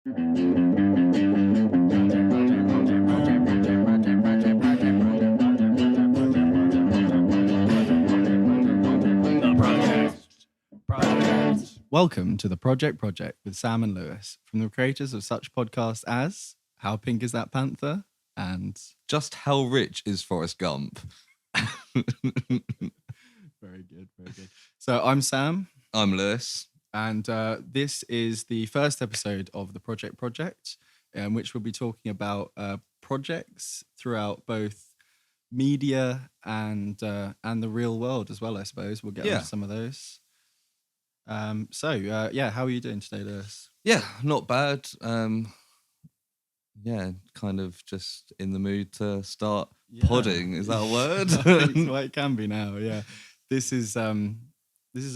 Welcome to the Project with Sam and Lewis, from the creators of such podcasts as How Pink Is That Panther and Just How Rich is Forrest Gump? Very good. So I'm Sam. I'm Lewis. And this is the first episode of the Project, in which we'll be talking about projects throughout both media and the real world as well, I suppose. We'll get into some of those. How are you doing today, Lewis? Yeah, not bad. Kind of just in the mood to start podding. Is that a word? Well, it can be now. Yeah, this is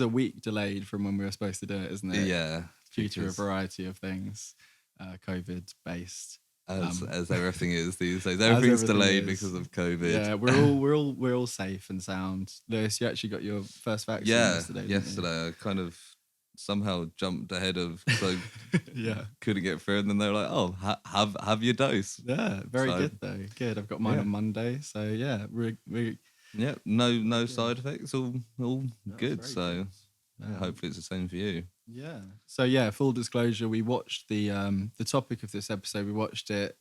a week delayed from when we were supposed to do it, isn't it? Yeah, due to a variety of things, COVID based. As everything is these days, everything's delayed because of COVID. Yeah, we're all safe and sound. Lewis, you actually got your first vaccine yesterday. Yesterday, I kind of somehow jumped ahead of, so couldn't get through, and then they were like, "Oh, have your dose." Yeah, very good though. Good. I've got mine on Monday, so yeah, we no side effects, all good. So hopefully it's the same for you. Yeah. So full disclosure, we watched the topic of this episode. We watched it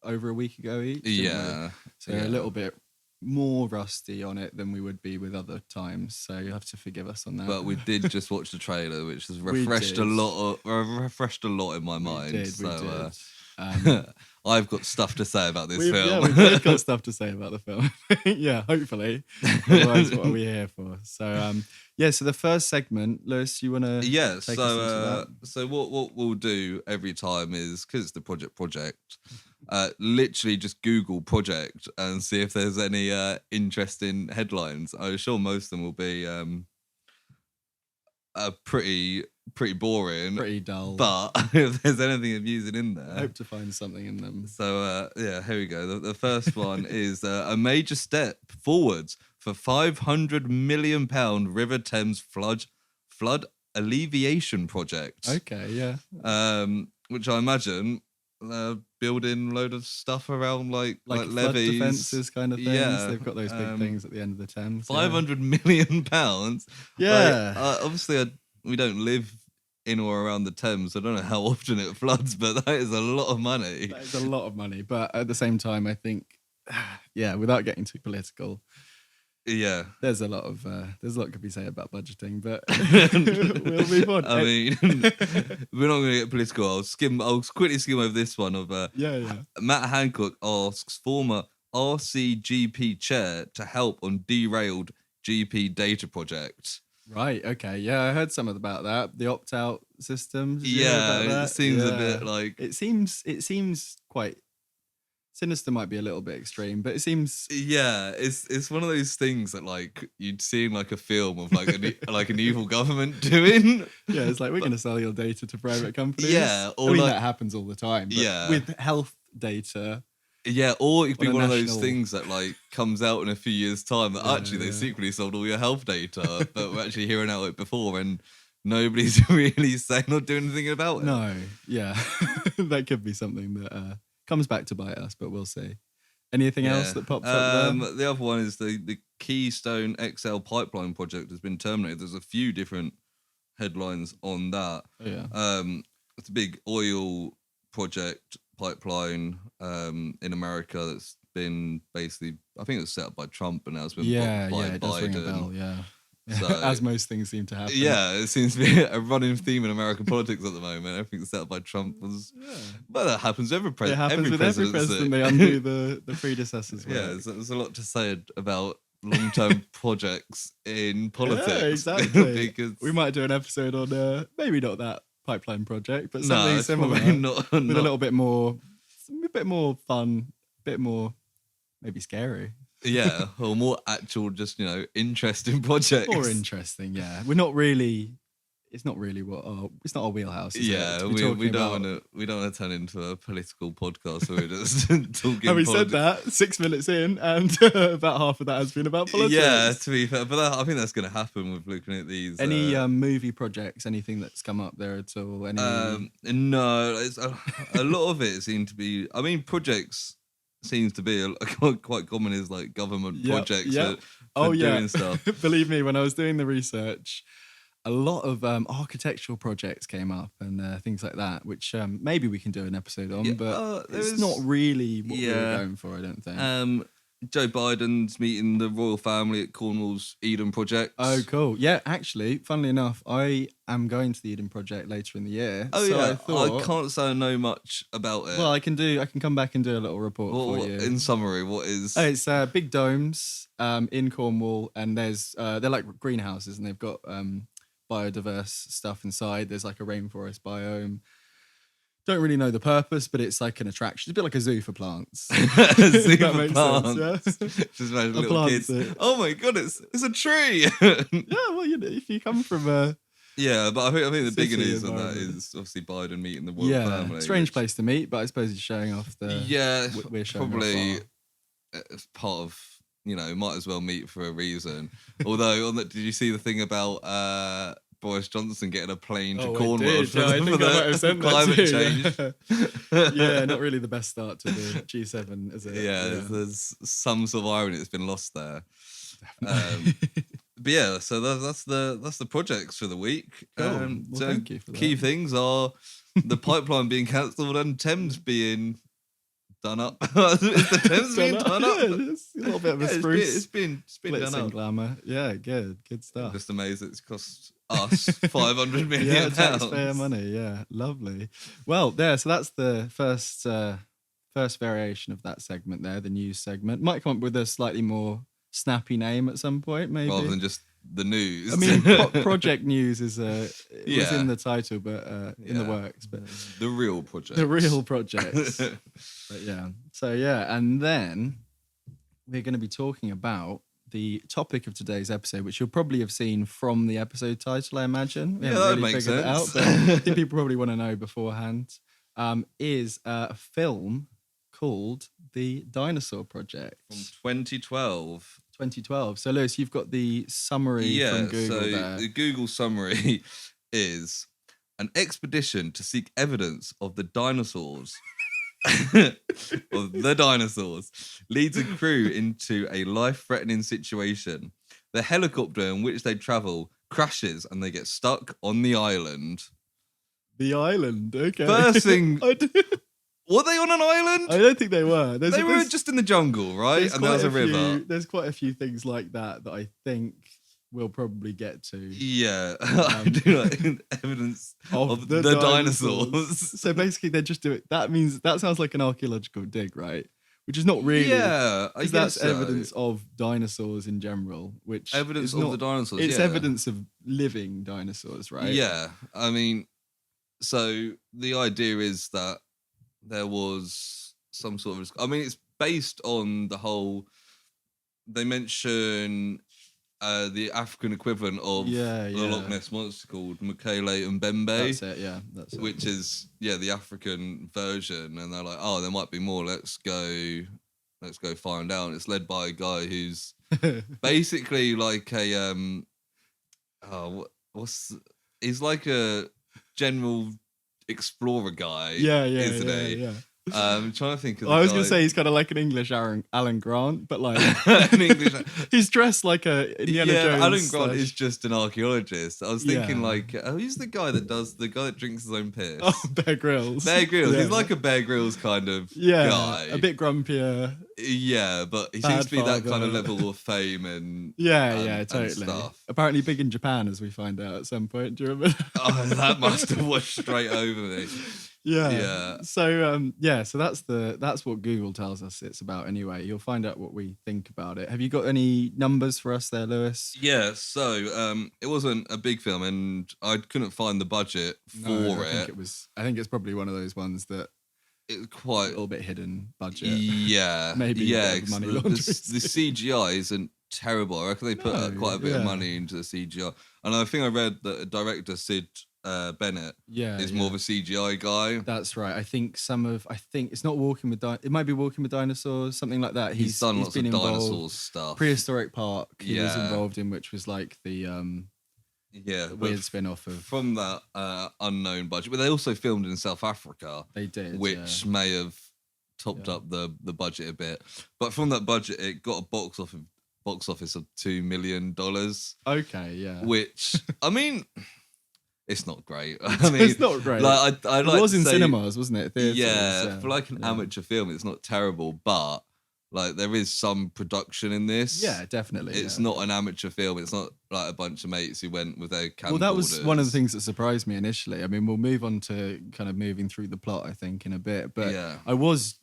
over a week ago each. Yeah. So a little bit more rusty on it than we would be with other times. So you have to forgive us on that. But we did just watch the trailer, which has refreshed a lot in my mind. We did. I've got stuff to say about this film. Yeah, we've got stuff to say about the film. Yeah, hopefully. Otherwise, what are we here for? So, so the first segment, Lewis, you want to take us into that? So what we'll do every time is, because it's the project, literally just Google project and see if there's any interesting headlines. I'm sure most of them will be pretty boring, pretty dull, but if there's anything amusing in there, I hope to find something in them. So here we go. The first one is a major step forwards for £500 million River Thames flood alleviation project. Okay, which I imagine building a load of stuff around like levees, defences kind of things. Yeah, they've got those big things at the end of the Thames. £500 million. Yeah, obviously we don't live in or around the Thames. I don't know how often it floods, but that is a lot of money. That is a lot of money. But at the same time, I think, without getting too political, there's a lot could be said about budgeting, but we'll move on. I mean, we're not going to get political. I'll quickly skim over this one of Matt Hancock asks former RCGP chair to help on derailed GP data project. Right. Okay. Yeah, I heard some about that. The opt-out system. It seems a bit like it seems quite sinister. Might be a little bit extreme, but it seems. Yeah, it's one of those things that like you'd see in like a film of like an evil government doing. Yeah, it's like we're going to sell your data to private companies. Yeah, or that happens all the time. But with health data. Yeah, or it could be one of those things that like comes out in a few years' time that actually they secretly sold all your health data, but we're actually hearing out it before and nobody's really saying or doing anything about it. No, that could be something that comes back to bite us, but we'll see. Anything else that pops up there? The other one is the Keystone XL pipeline project has been terminated. There's a few different headlines on that. It's a big oil project pipeline in America that's been basically, I think it was set up by Trump and now it's been blocked by it Biden. Does ring a bell, So, as most things seem to happen. Yeah, it seems to be a running theme in American politics at the moment. Everything set up by Trump but that happens with every president. It happens with every president. They undo the predecessors' work. Yeah, there's a lot to say about long-term projects in politics. Yeah, exactly. Because we might do an episode on maybe not that pipeline project, but something similar with a little bit more fun, a bit more maybe scary. Yeah, or more actual, just interesting projects. More interesting, yeah. We're not really it's not really it's not our wheelhouse. Is Yeah, it? we don't want to turn into a political podcast where we're just talking. Having said that, 6 minutes in, and about half of that has been about politics. Yeah, to be fair, but I think that's going to happen with looking at these. Any movie projects, anything that's come up there at all? No, it's a lot of it seemed to be. I mean, projects seems to be quite common as like government projects for doing stuff. Believe me, when I was doing the research, a lot of architectural projects came up and things like that, which maybe we can do an episode on, but it's not really what we were going for, I don't think. Joe Biden's meeting the royal family at Cornwall's Eden Project. Oh, cool. Yeah, actually, funnily enough, I am going to the Eden Project later in the year. Oh, so I can't say I know much about it. Well, I can come back and do a little report for you. In summary, what is... Oh, it's big domes in Cornwall, and there's they're like greenhouses, and they've got biodiverse stuff inside. There's like a rainforest biome. Don't really know the purpose, but it's like an attraction. It's a bit like a zoo for plants. A zoo for plants. Sense, yeah? Just imagine little kids. Oh my god, it's a tree. Yeah, well, if you come from a but I think the bigger news on that is obviously Biden meeting the royal family. Strange place to meet, but I suppose he's showing off the. We're showing probably it's part of might as well meet for a reason. Although did you see the thing about Boris Johnson getting a plane to Cornwall for the climate change? Yeah, not really the best start to the G7, is it? Yeah, there's some sort of irony that's been lost there. But yeah, so that's the projects for the week. Cool. Well, so thank you for that. Key things are the pipeline being cancelled and Thames being done up. Is the Thames being done up? Yeah, it's a little bit of a spruce. It's been done up. Glamour. Yeah, good stuff. I'm just amazed it's cost us 500 million pounds. Taxpayer money. Yeah, lovely. Well, so that's the first variation of that segment there, the news segment. Might come up with a slightly more snappy name at some point, maybe. Rather than just the news. I mean, project news is was in the title, but in the works. But the real project. The real projects. But yeah. So yeah, and then we're going to be talking about the topic of today's episode, which you'll probably have seen from the episode title, I imagine. We haven't really figured it out, but I think people probably want to know beforehand. Is a film called The Dinosaur Project. From 2012. 2012. So, Lewis, you've got the summary from Google there. The Google summary is an expedition to seek evidence of the dinosaurs leads a crew into a life-threatening situation. The helicopter in which they travel crashes and they get stuck on the island. The island, okay. First thing... Were they on an island? I don't think they were. They were just in the jungle, right? And there was a river. There's quite a few things like that I think we'll probably get to. Yeah. I do like evidence of the dinosaurs. So basically they're just doing... That sounds like an archaeological dig, right? Which is not really. Yeah, I guess that's so. Evidence of dinosaurs in general, which evidence of the dinosaurs. It's evidence of living dinosaurs, right? Yeah, I mean, so the idea is that there was some sort of... I mean, it's based on the whole... They mention the African equivalent of the Loch Ness Monster called Mukele and Bembe. That's it, yeah. That's it. Which is, the African version. And they're like, oh, there might be more. Let's go find out. And it's led by a guy who's basically like a... he's like a general... explorer guy, isn't he? Yeah. I'm trying to think of I was going to say he's kind of like an English Alan Grant, but like an English. He's dressed like a Indiana Jones. Alan Grant is just an archaeologist. I was thinking who's the guy that drinks his own piss? Oh, Bear Grylls. Bear Grylls. Yeah. He's like a Bear Grylls kind of guy. A bit grumpier. Yeah, but he seems to be that kind of level of fame and totally. And stuff. Apparently big in Japan, as we find out at some point. Do you remember? Oh, that must have washed straight over me. Yeah. So so that's what Google tells us it's about anyway. You'll find out what we think about it. Have you got any numbers for us there, Lewis? Yeah, so it wasn't a big film and I couldn't find the budget for it. I think it's probably one of those ones that it's quite a little bit hidden budget. Yeah. Maybe money laundering. The CGI isn't terrible. I reckon they put quite a bit of money into the CGI. And I think I read that director Sid Bennett is more of a CGI guy. That's right. I think it's not Walking with it might be Walking with Dinosaurs, something like that. He's done lots of dinosaurs stuff. Prehistoric Park he was involved in, which was like the weird spin-off of from that unknown budget. But they also filmed in South Africa. They did, which may have topped up the budget a bit. But from that budget, it got a box office of $2 million. Okay, yeah. Which I mean, it's not great. I mean, it's not great. Like it was in cinemas, wasn't it? Theaters, yeah, for like an amateur film, it's not terrible, but like there is some production in this. Yeah, definitely. It's not an amateur film. It's not like a bunch of mates who went with their camcorders. Well, that was one of the things that surprised me initially. I mean, we'll move on to kind of moving through the plot, I think, in a bit. But I was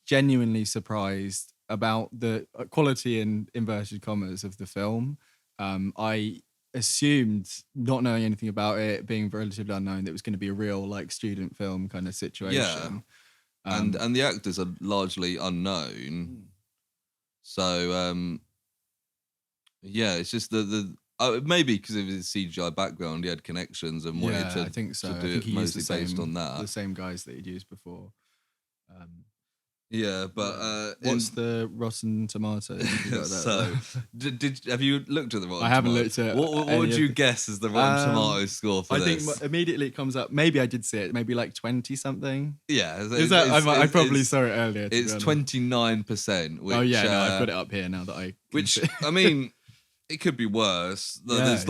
genuinely surprised about the quality, in inverted commas, of the film. I assumed, not knowing anything about it, being relatively unknown, that it was going to be a real like student film kind of situation. Yeah. And the actors are largely unknown. So it's just maybe because of his CGI background, he had connections and wanted to, I think so. to do it mostly based on that. The same guys that he'd used before. Yeah, but what's the Rotten Tomatoes? So, have you looked at the Rotten? I haven't looked at. What would you guess is the Rotten Tomatoes score for this? I think immediately it comes up. Maybe I did see it. Maybe like 20 something. Yeah, I probably saw it earlier. It's 29%. Oh yeah, no, I've got it up here now that I. Which I mean, it could be worse. There's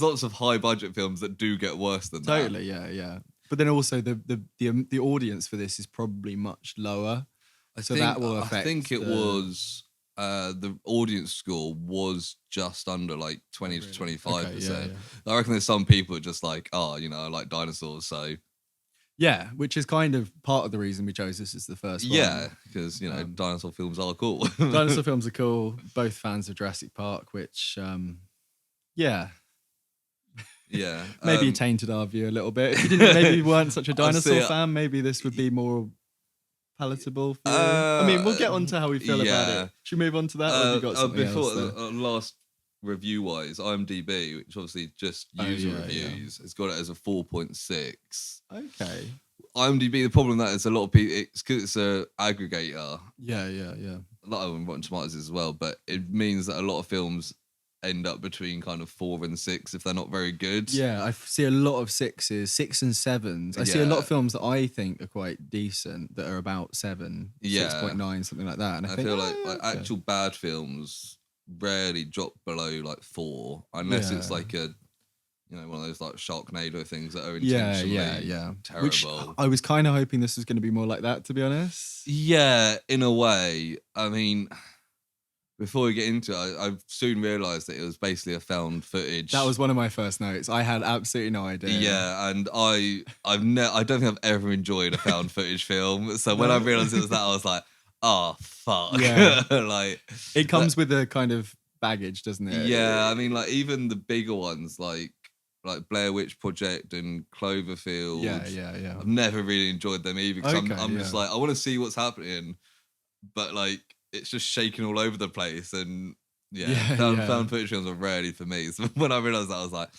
lots of high budget films that do get worse than that. Totally, yeah. But then also the audience for this is probably much lower. That will affect. I think it was the audience score was just under like 20 to 25%. I reckon there's some people who are just like, I like dinosaurs, so yeah, which is kind of part of the reason we chose this as the first one. Yeah, because dinosaur films are cool. Dinosaur films are cool. Both fans of Jurassic Park, which maybe it tainted our view a little bit. If you weren't such a dinosaur fan, maybe this would be more palatable for you. I mean, we'll get on to how we feel about it. Should we move on to that? Or have you got something else last review-wise, IMDb, which obviously just user reviews, has got it as a 4.6. Okay. IMDb, the problem with that is a lot of people, it's because it's a aggregator. Yeah. A lot of them Rotten Tomatoes as well, but it means that a lot of films end up between kind of 4 and 6 if they're not very good. Yeah, I see a lot of 6s, 6 and 7s. I see a lot of films that I think are quite decent that are about 7, 6.9, something like that. And I feel like actual bad films rarely drop below like 4 unless it's like a one of those like Sharknado things that are intentionally terrible. Which I was kind of hoping this was going to be more like that, to be honest. Yeah, in a way. I mean, before we get into it, I soon realised that it was basically a found footage. That was one of my first notes. I had absolutely no idea. Yeah, and I don't think I've ever enjoyed a found footage film. So when I realised it was that, I was like, oh fuck. Yeah. Like it comes with a kind of baggage, doesn't it? Yeah, I mean, like even the bigger ones, like Blair Witch Project and Cloverfield. Yeah. I've never really enjoyed them either because I'm just like, I want to see what's happening, but like it's just shaking all over the place. And found footage films are rarely for me. So when I realised that, I was like,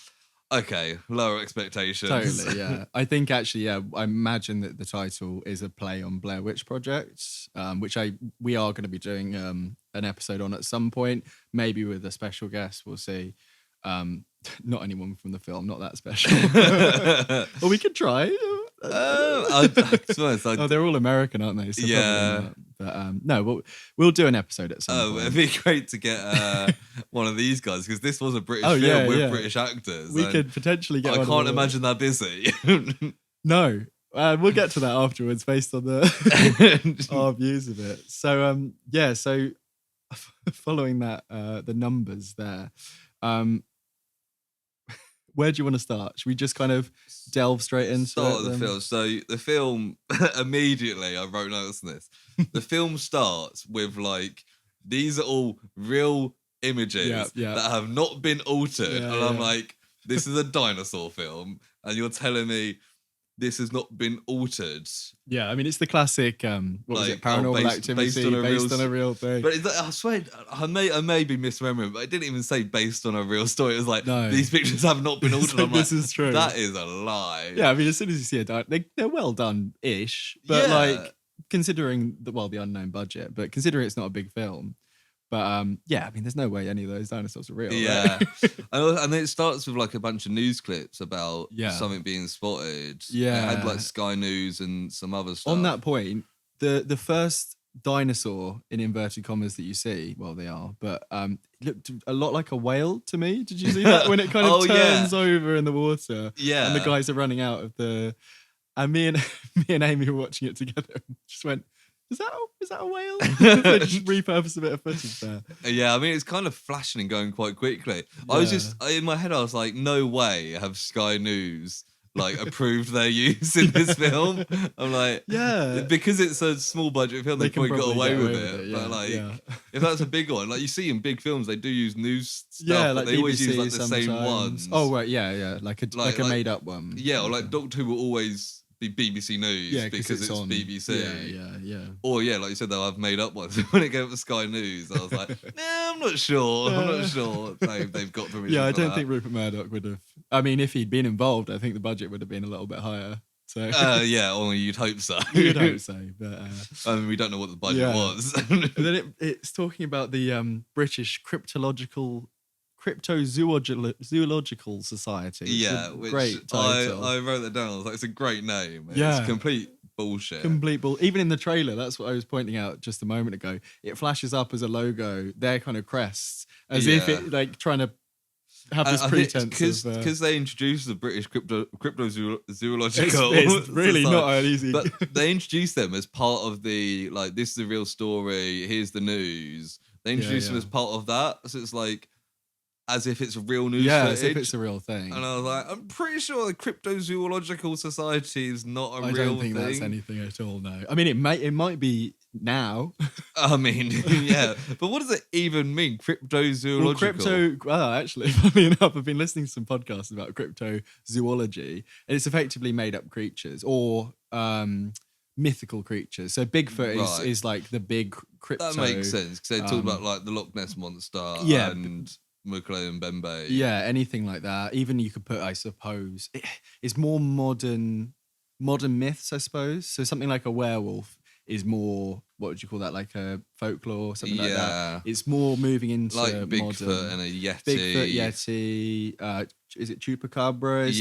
okay, lower expectations. Totally, yeah. I think actually, I imagine that the title is a play on Blair Witch Project, which we are going to be doing an episode on at some point, maybe with a special guest. We'll see. Not anyone from the film, not that special. Or we could try. They're all American, aren't they? So but no, we'll do an episode at some point. It'd be great to get one of these guys because this was a British film with British actors. We could potentially get. I can't imagine they're busy. No, we'll get to that afterwards based on our views of it. So so following that, the numbers there. Where do you want to start? Should we just kind of delve straight into the film? So the film, immediately, I wrote notes on this. The film starts with like, these are all real images that have not been altered. And I'm like, this is a dinosaur film. And you're telling me this has not been altered. Yeah, I mean, it's the classic, what was it, paranormal activity based on a real thing. But I swear, I may be misremembering, but it didn't even say based on a real story. It was like, these pictures have not been altered. I'm this is true. That is a lie. Yeah, I mean, as soon as you see a dinosaur, they're well done-ish, but like, considering the unknown budget, but considering it's not a big film. But yeah, I mean, there's no way any of those dinosaurs are real. Yeah. Right? And then it starts with like a bunch of news clips about something being spotted. Yeah. It had like Sky News and some other stuff. On that point, the first dinosaur in inverted commas that you see, well, they are, but it looked a lot like a whale to me. Did you see that? When it kind of turns over in the water. Yeah. And the guys are running out of the... And me and Amy were watching it together and just went, Is that a whale? They just repurposed a bit of footage there. Yeah, I mean, it's kind of flashing and going quite quickly. Yeah. I was just, in my head, I was like, no way have Sky News like approved their use in this film. I'm like, because it's a small budget film, they probably got away with it. Yeah, but like, if that's a big one, like you see in big films, they do use news stuff, but they always use like the same ones. Oh, right, yeah, like a made up one. Yeah, or like Doctor Who will always be BBC News because it's on BBC. Yeah. Or like you said, they'll have made up ones. When it came up to Sky News, I was like, I'm not sure. I'm not sure they've got permission. Yeah, I don't think Rupert Murdoch would have. I mean, if he'd been involved, I think the budget would have been a little bit higher. So or you'd hope so. You'd hope so, but I mean, we don't know what the budget was. And then it's talking about the British Cryptozoological Society. Yeah, which great title. I wrote that down. I was like, it's a great name. It's complete bullshit. Even in the trailer, that's what I was pointing out just a moment ago. It flashes up as a logo, their kind of crests, as if it like trying to have this pretense because they introduced the British cryptozoological. It's really not easy. But they introduced them as part of the like. This is the real story. Here's the news. They introduced them as part of that. So it's like, as if it's real news footage. As if it's a real thing. And I was like, I'm pretty sure the Cryptozoological Society is not a real thing. I don't think that's anything at all, no. I mean, it might be now. I mean, yeah. But what does it even mean, cryptozoological? Well, actually, funny enough, I've been listening to some podcasts about cryptozoology, and it's effectively made up creatures or mythical creatures. So Bigfoot is like the big crypto. That makes sense, because they talk about like the Loch Ness Monster and Mukele and Bembe. Yeah, anything like that. Even you could put, I suppose, it's more modern myths, I suppose. So something like a werewolf is more, what would you call that? Like a folklore, something like that. It's more moving into like Bigfoot modern. And a Yeti. Bigfoot, Yeti. Is it Chupacabra? It's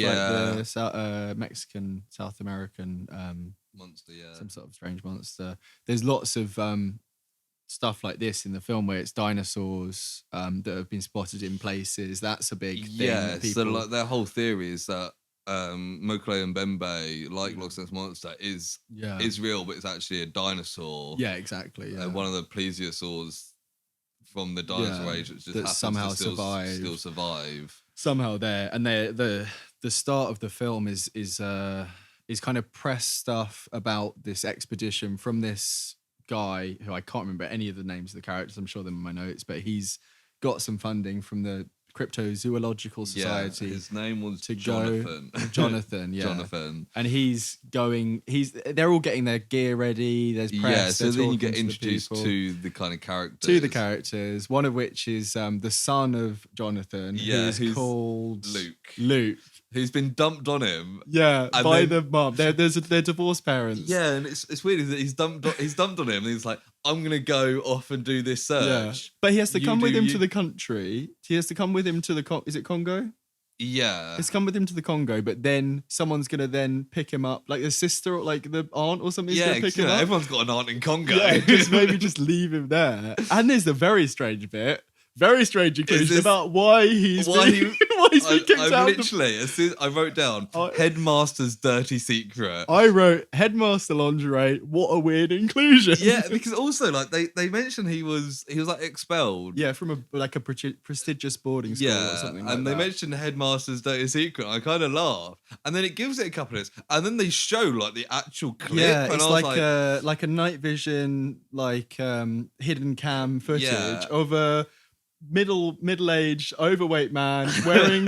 like the Mexican, South American monster. Yeah, some sort of strange monster. There's lots of stuff like this in the film where it's dinosaurs that have been spotted in places. That's a big thing. Yeah, so like their whole theory is that Mokele and Bembe, like Loch Ness Monster, is real, but it's actually a dinosaur. Yeah, exactly. Yeah. One of the plesiosaurs from the dinosaur age, which just happens somehow to still survive. Somehow there, and the start of the film is kind of press stuff about this expedition from this guy who I can't remember any of the names of the characters. I'm sure they're in my notes, but he's got some funding from the Cryptozoological Society. Yeah, his name was Jonathan. Jonathan, yeah. Jonathan. And they're all getting their gear ready. There's press. Yeah, so then you get introduced to the kind of characters. To the characters, one of which is the son of Jonathan, who's called Luke. Who's been dumped on him? Yeah, by the mum. They're divorced parents. Yeah, and it's weird that he's dumped on him, and he's like, "I'm gonna go off and do this search." Yeah. But he has to come with him to the country. He has to come with him to the is it Congo? Yeah, he's come with him to the Congo, but then someone's gonna then pick him up, like the sister or like the aunt or something. Yeah, gonna pick him up. Everyone's got an aunt in Congo. Yeah, just leave him there. And there's the very strange bit. Very strange inclusion about why he's being kicked out. Literally, as soon as I wrote down Headmaster's dirty secret. I wrote Headmaster lingerie. What a weird inclusion. Yeah, because also like they mentioned he was like expelled. Yeah, from a prestigious boarding school or something like that. And they mentioned Headmaster's dirty secret. I kind of laugh, and then it gives it a couple of minutes, and then they show like the actual clip. Yeah, and it's like a night vision, like hidden cam footage of a middle-aged overweight man wearing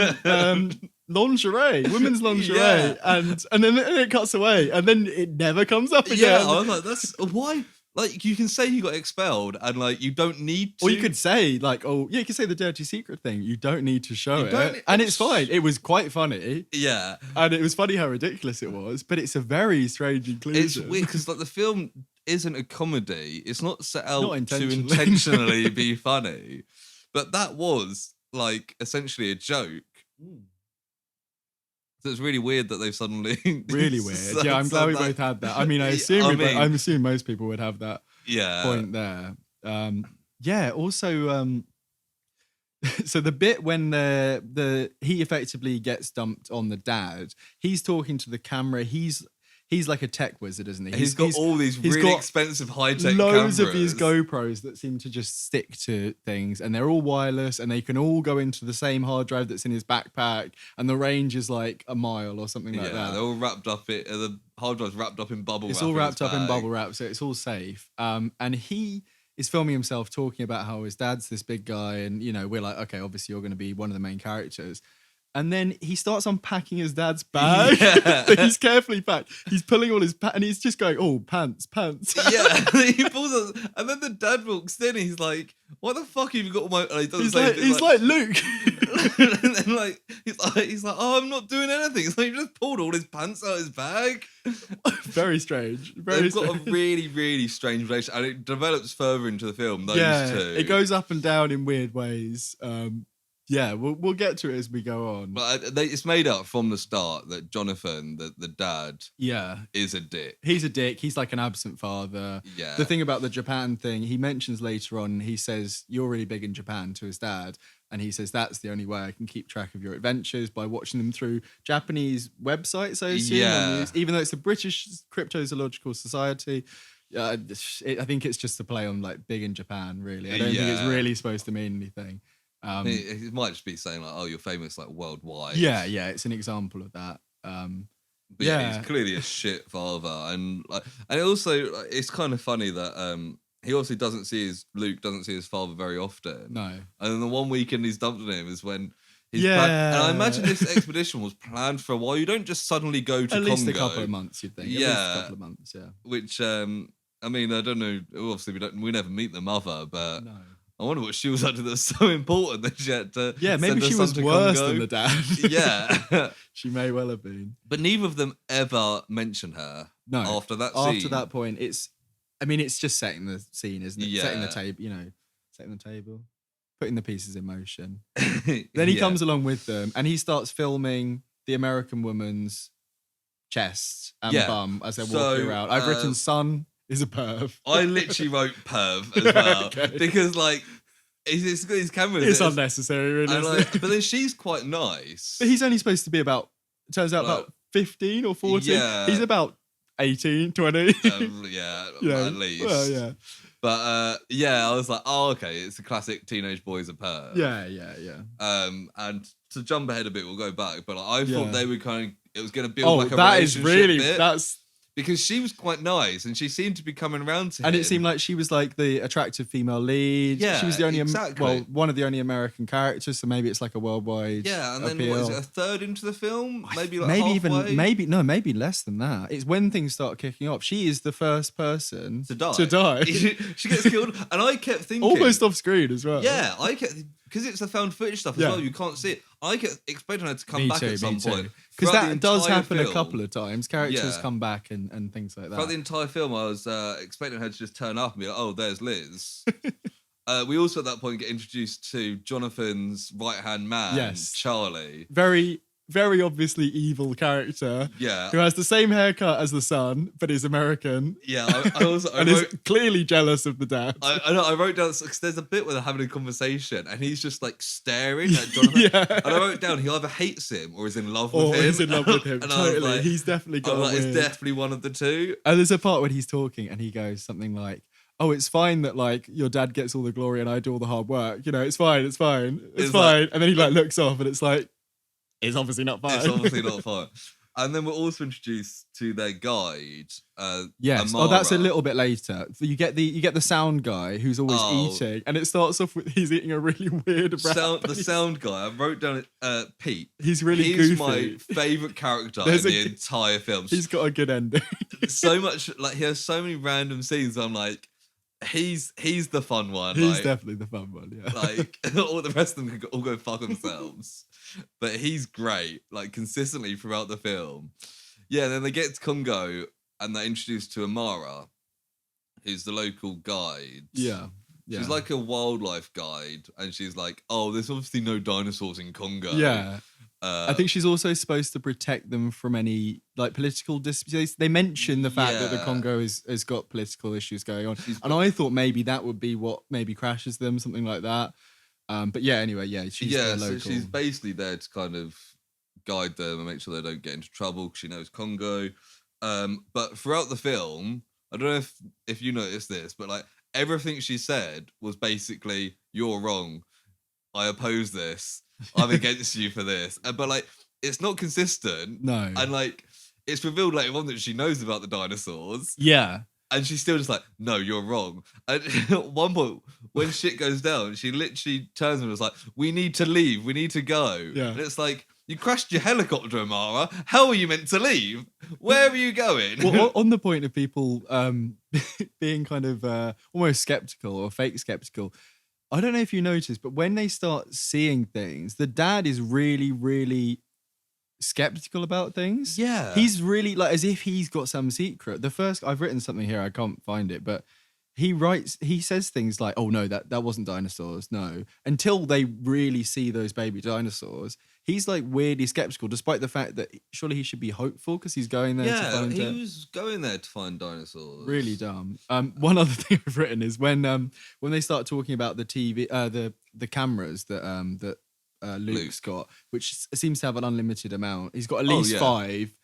lingerie, women's lingerie, Yeah. and then it cuts away, and then it never comes up again. Yeah, I was like, that's why. Like, you can say he got expelled, and like, you don't need to. Or you could say like, oh yeah, you could say the dirty secret thing. You don't need to show it, and it's fine. It was quite funny. Yeah, and it was funny how ridiculous it was, but it's a very strange inclusion. It's weird because like the film isn't a comedy. It's not set out Not to intentionally be funny, but that was like essentially a joke. So it's really weird that they've suddenly really weird. Yeah, I'm glad we both had that. I mean, I'm assuming most people would have that point there. Yeah. Also, so the bit when he effectively gets dumped on the dad, he's talking to the camera. He's like a tech wizard, isn't he? He's got all these really expensive high-tech loads cameras. of these GoPros that seem to just stick to things, and they're all wireless, and they can all go into the same hard drive that's in his backpack, and the range is like a mile or something like that. They're all wrapped up. The hard drive's wrapped up in bubble wrap. It's all wrapped up in bubble wrap, so it's all safe. And he is filming himself talking about how his dad's this big guy, and we're like, okay, obviously you're going to be one of the main characters. And then he starts unpacking his dad's bag. That he's carefully packed. He's pulling all his and he's just going, oh, pants. Yeah, he pulls it, and then the dad walks in. And he's like, "What the fuck have you got all my?" He's like Luke. And then like he's like, "Oh, I'm not doing anything." It's like he just pulled all his pants out of his bag. Very strange. They've got a really, really strange relationship, and it develops further into the film. Those two. It goes up and down in weird ways. Yeah, we'll get to it as we go on. But it's made up from the start that Jonathan, the dad, is a dick. He's a dick. He's like an absent father. Yeah. The thing about the Japan thing, he mentions later on, he says, you're really big in Japan to his dad. And he says, that's the only way I can keep track of your adventures, by watching them through Japanese websites, I assume. Yeah. Even though it's the British Cryptozoological Society. I think it's just a play on like big in Japan, really. I don't think it's really supposed to mean anything. It might just be saying like, "Oh, you're famous like worldwide." Yeah, it's an example of that. But he's clearly a shit father, and it also it's kind of funny that he obviously Luke doesn't see his father very often. No, and then the one weekend he's dumped on him is when he's and I imagine this expedition was planned for a while. You don't just suddenly go to Congo. At least a couple of months, you'd think. Yeah, at least a couple of months. Yeah, which I mean, I don't know. Obviously, we never meet the mother, but. No. I wonder what she was up to that's so important that she had to. Yeah, maybe she was worse than the dad. Yeah, she may well have been. But neither of them ever mention her. No, after that scene. After that point, it's just setting the scene, isn't it? Yeah. Setting the table, setting the table, putting the pieces in motion. Then he comes along with them, and he starts filming the American woman's chest and bum as they're walking around. I've written son is a perv. I literally wrote perv as well. Okay. Because like he's got his cameras. It's unnecessary, really. But then she's quite nice. But he's only supposed to be about 15 or 14. Yeah. He's about 18, 20. At least. Well, yeah. But I was like, oh, okay, it's a classic teenage boys a perv. Yeah. And to jump ahead a bit, we'll go back. But I thought they were it was going to build like a relationship bit. Because she was quite nice and she seemed to be coming around to him. And it seemed like she was like the attractive female lead. Yeah, she was the only, exactly. One of the only American characters, so maybe it's like a worldwide and then appeal. What is it, a third into the film? Maybe halfway? Maybe less than that. It's when things start kicking off. She is the first person to die. She gets killed, and I kept thinking... Almost off screen as well. Yeah, I kept... Because it's the found footage stuff as well, you can't see it. I kept expecting her to come back at some point. Because that does happen a couple of times. Characters come back and things like that. Throughout the entire film, I was expecting her to just turn up and be like, oh, there's Liz. We also at that point get introduced to Jonathan's right-hand man, Charlie. Very obviously evil character. Yeah. Who has the same haircut as the son, but is American. Yeah, I is clearly jealous of the dad. I wrote down, because there's a bit where they're having a conversation and he's just like staring at Jonathan. And I wrote down, he either hates him or is in love with him. Or is in love with him, and totally. Like, he's definitely got it's definitely one of the two. And there's a part when he's talking and he goes something like, oh, it's fine that like your dad gets all the glory and I do all the hard work. It's fine. It's fine. And then he like looks off and it's like, it's obviously not fine. It's obviously not fine. And then we're also introduced to their guide. Yes. Amara. Oh, that's a little bit later. You get the sound guy who's always eating, and it starts off with he's eating a really weird The sound guy. I wrote down Pete. He's really goofy. He's my favorite character in the entire film. He's got a good ending. So much, like, he has so many random scenes. I'm like, he's the fun one. He's like, definitely the fun one. Yeah. Like all the rest of them can all go fuck themselves. But he's great, like, consistently throughout the film. Yeah, then they get to Congo and they're introduced to Amara, who's the local guide. Yeah. She's like a wildlife guide, and she's like, oh, there's obviously no dinosaurs in Congo. Yeah. I think she's also supposed to protect them from any like political disputes. They mention the fact that the Congo has got political issues going on. And I thought maybe that would be what maybe crashes them, something like that. But yeah, anyway, she's local. So she's basically there to kind of guide them and make sure they don't get into trouble because she knows Congo. But throughout the film, I don't know if you noticed this, but like everything she said was basically, you're wrong. I oppose this. I'm against you for this. But like, it's not consistent. No. And like, it's revealed later on that she knows about the dinosaurs. Yeah. And she's still just like, no, you're wrong. And at one point, when shit goes down, she literally turns and was like, we need to leave. We need to go. Yeah. And it's like, you crashed your helicopter, Amara. How are you meant to leave? Where are you going? Well, on the point of people being kind of almost skeptical or fake skeptical, I don't know if you noticed, but when they start seeing things, the dad is really, really skeptical about things. Yeah. He's really like as if he's got some secret. I've written something here, I can't find it, but he says things like, oh no, that wasn't dinosaurs, no. Until they really see those baby dinosaurs, he's like weirdly skeptical, despite the fact that surely he should be hopeful because he's going there to find he was going there to find dinosaurs. Really dumb. One other thing I've written is when they start talking about the TV, the cameras that Luke's got, which seems to have an unlimited amount. He's got at least 5.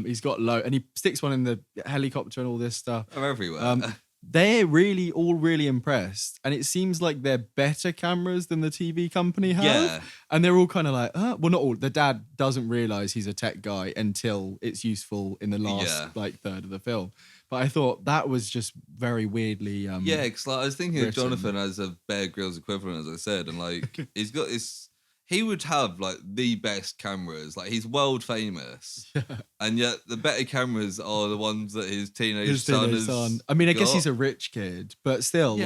He's got low, and he sticks one in the helicopter and all this stuff. They're everywhere. They're all really impressed, and it seems like they're better cameras than the TV company have. Yeah. And they're all kind of like, well, not all. The dad doesn't realize he's a tech guy until it's useful in the last third of the film. But I thought that was just very weirdly. Because like, I was thinking written. of Jonathan as a Bear Grylls equivalent, as I said, and like he's got this. He would have like the best cameras. Like he's world famous, and yet the better cameras are the ones that his teenage son has. I mean, I guess he's a rich kid, but still,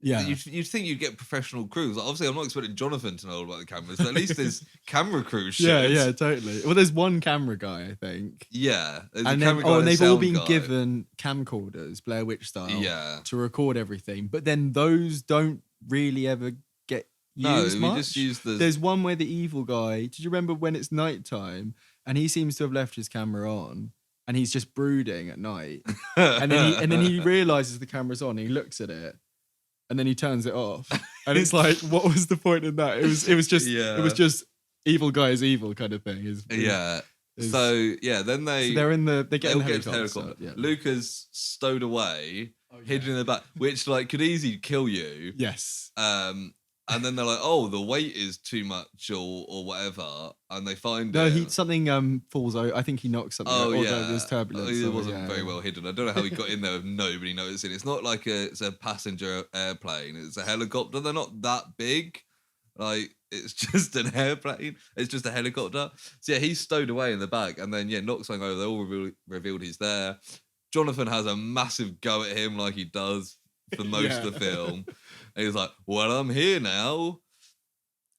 you'd think you'd get professional crews. Like, obviously, I'm not expecting Jonathan to know all about the cameras, but at least his camera crew should. Yeah, totally. Well, there's one camera guy, I think. Yeah, and they've all been given camcorders, Blair Witch style, to record everything. But then those don't really ever get used much. Just use the. There's one where the evil guy. Did you remember when it's nighttime and he seems to have left his camera on and he's just brooding at night, and then he realizes the camera's on. And he looks at it. And then he turns it off, and it's like, what was the point in that? It was just evil guy is evil kind of thing. Then they get in the helicopter. So, Luke is stowed away, hidden in the back, which like could easily kill you. Yes. And then they're like, oh, the weight is too much or whatever, and they find something falls over. I think he knocks something over. There's turbulence. It wasn't very well hidden. I don't know how he got in there with nobody noticing. It's not like it's a passenger airplane. It's a helicopter. They're not that big. Like, it's just an airplane. It's just a helicopter. So yeah, he's stowed away in the back, and then knocks something over. They all revealed he's there. Jonathan has a massive go at him like he does for most of the film. And he's like, well, I'm here now.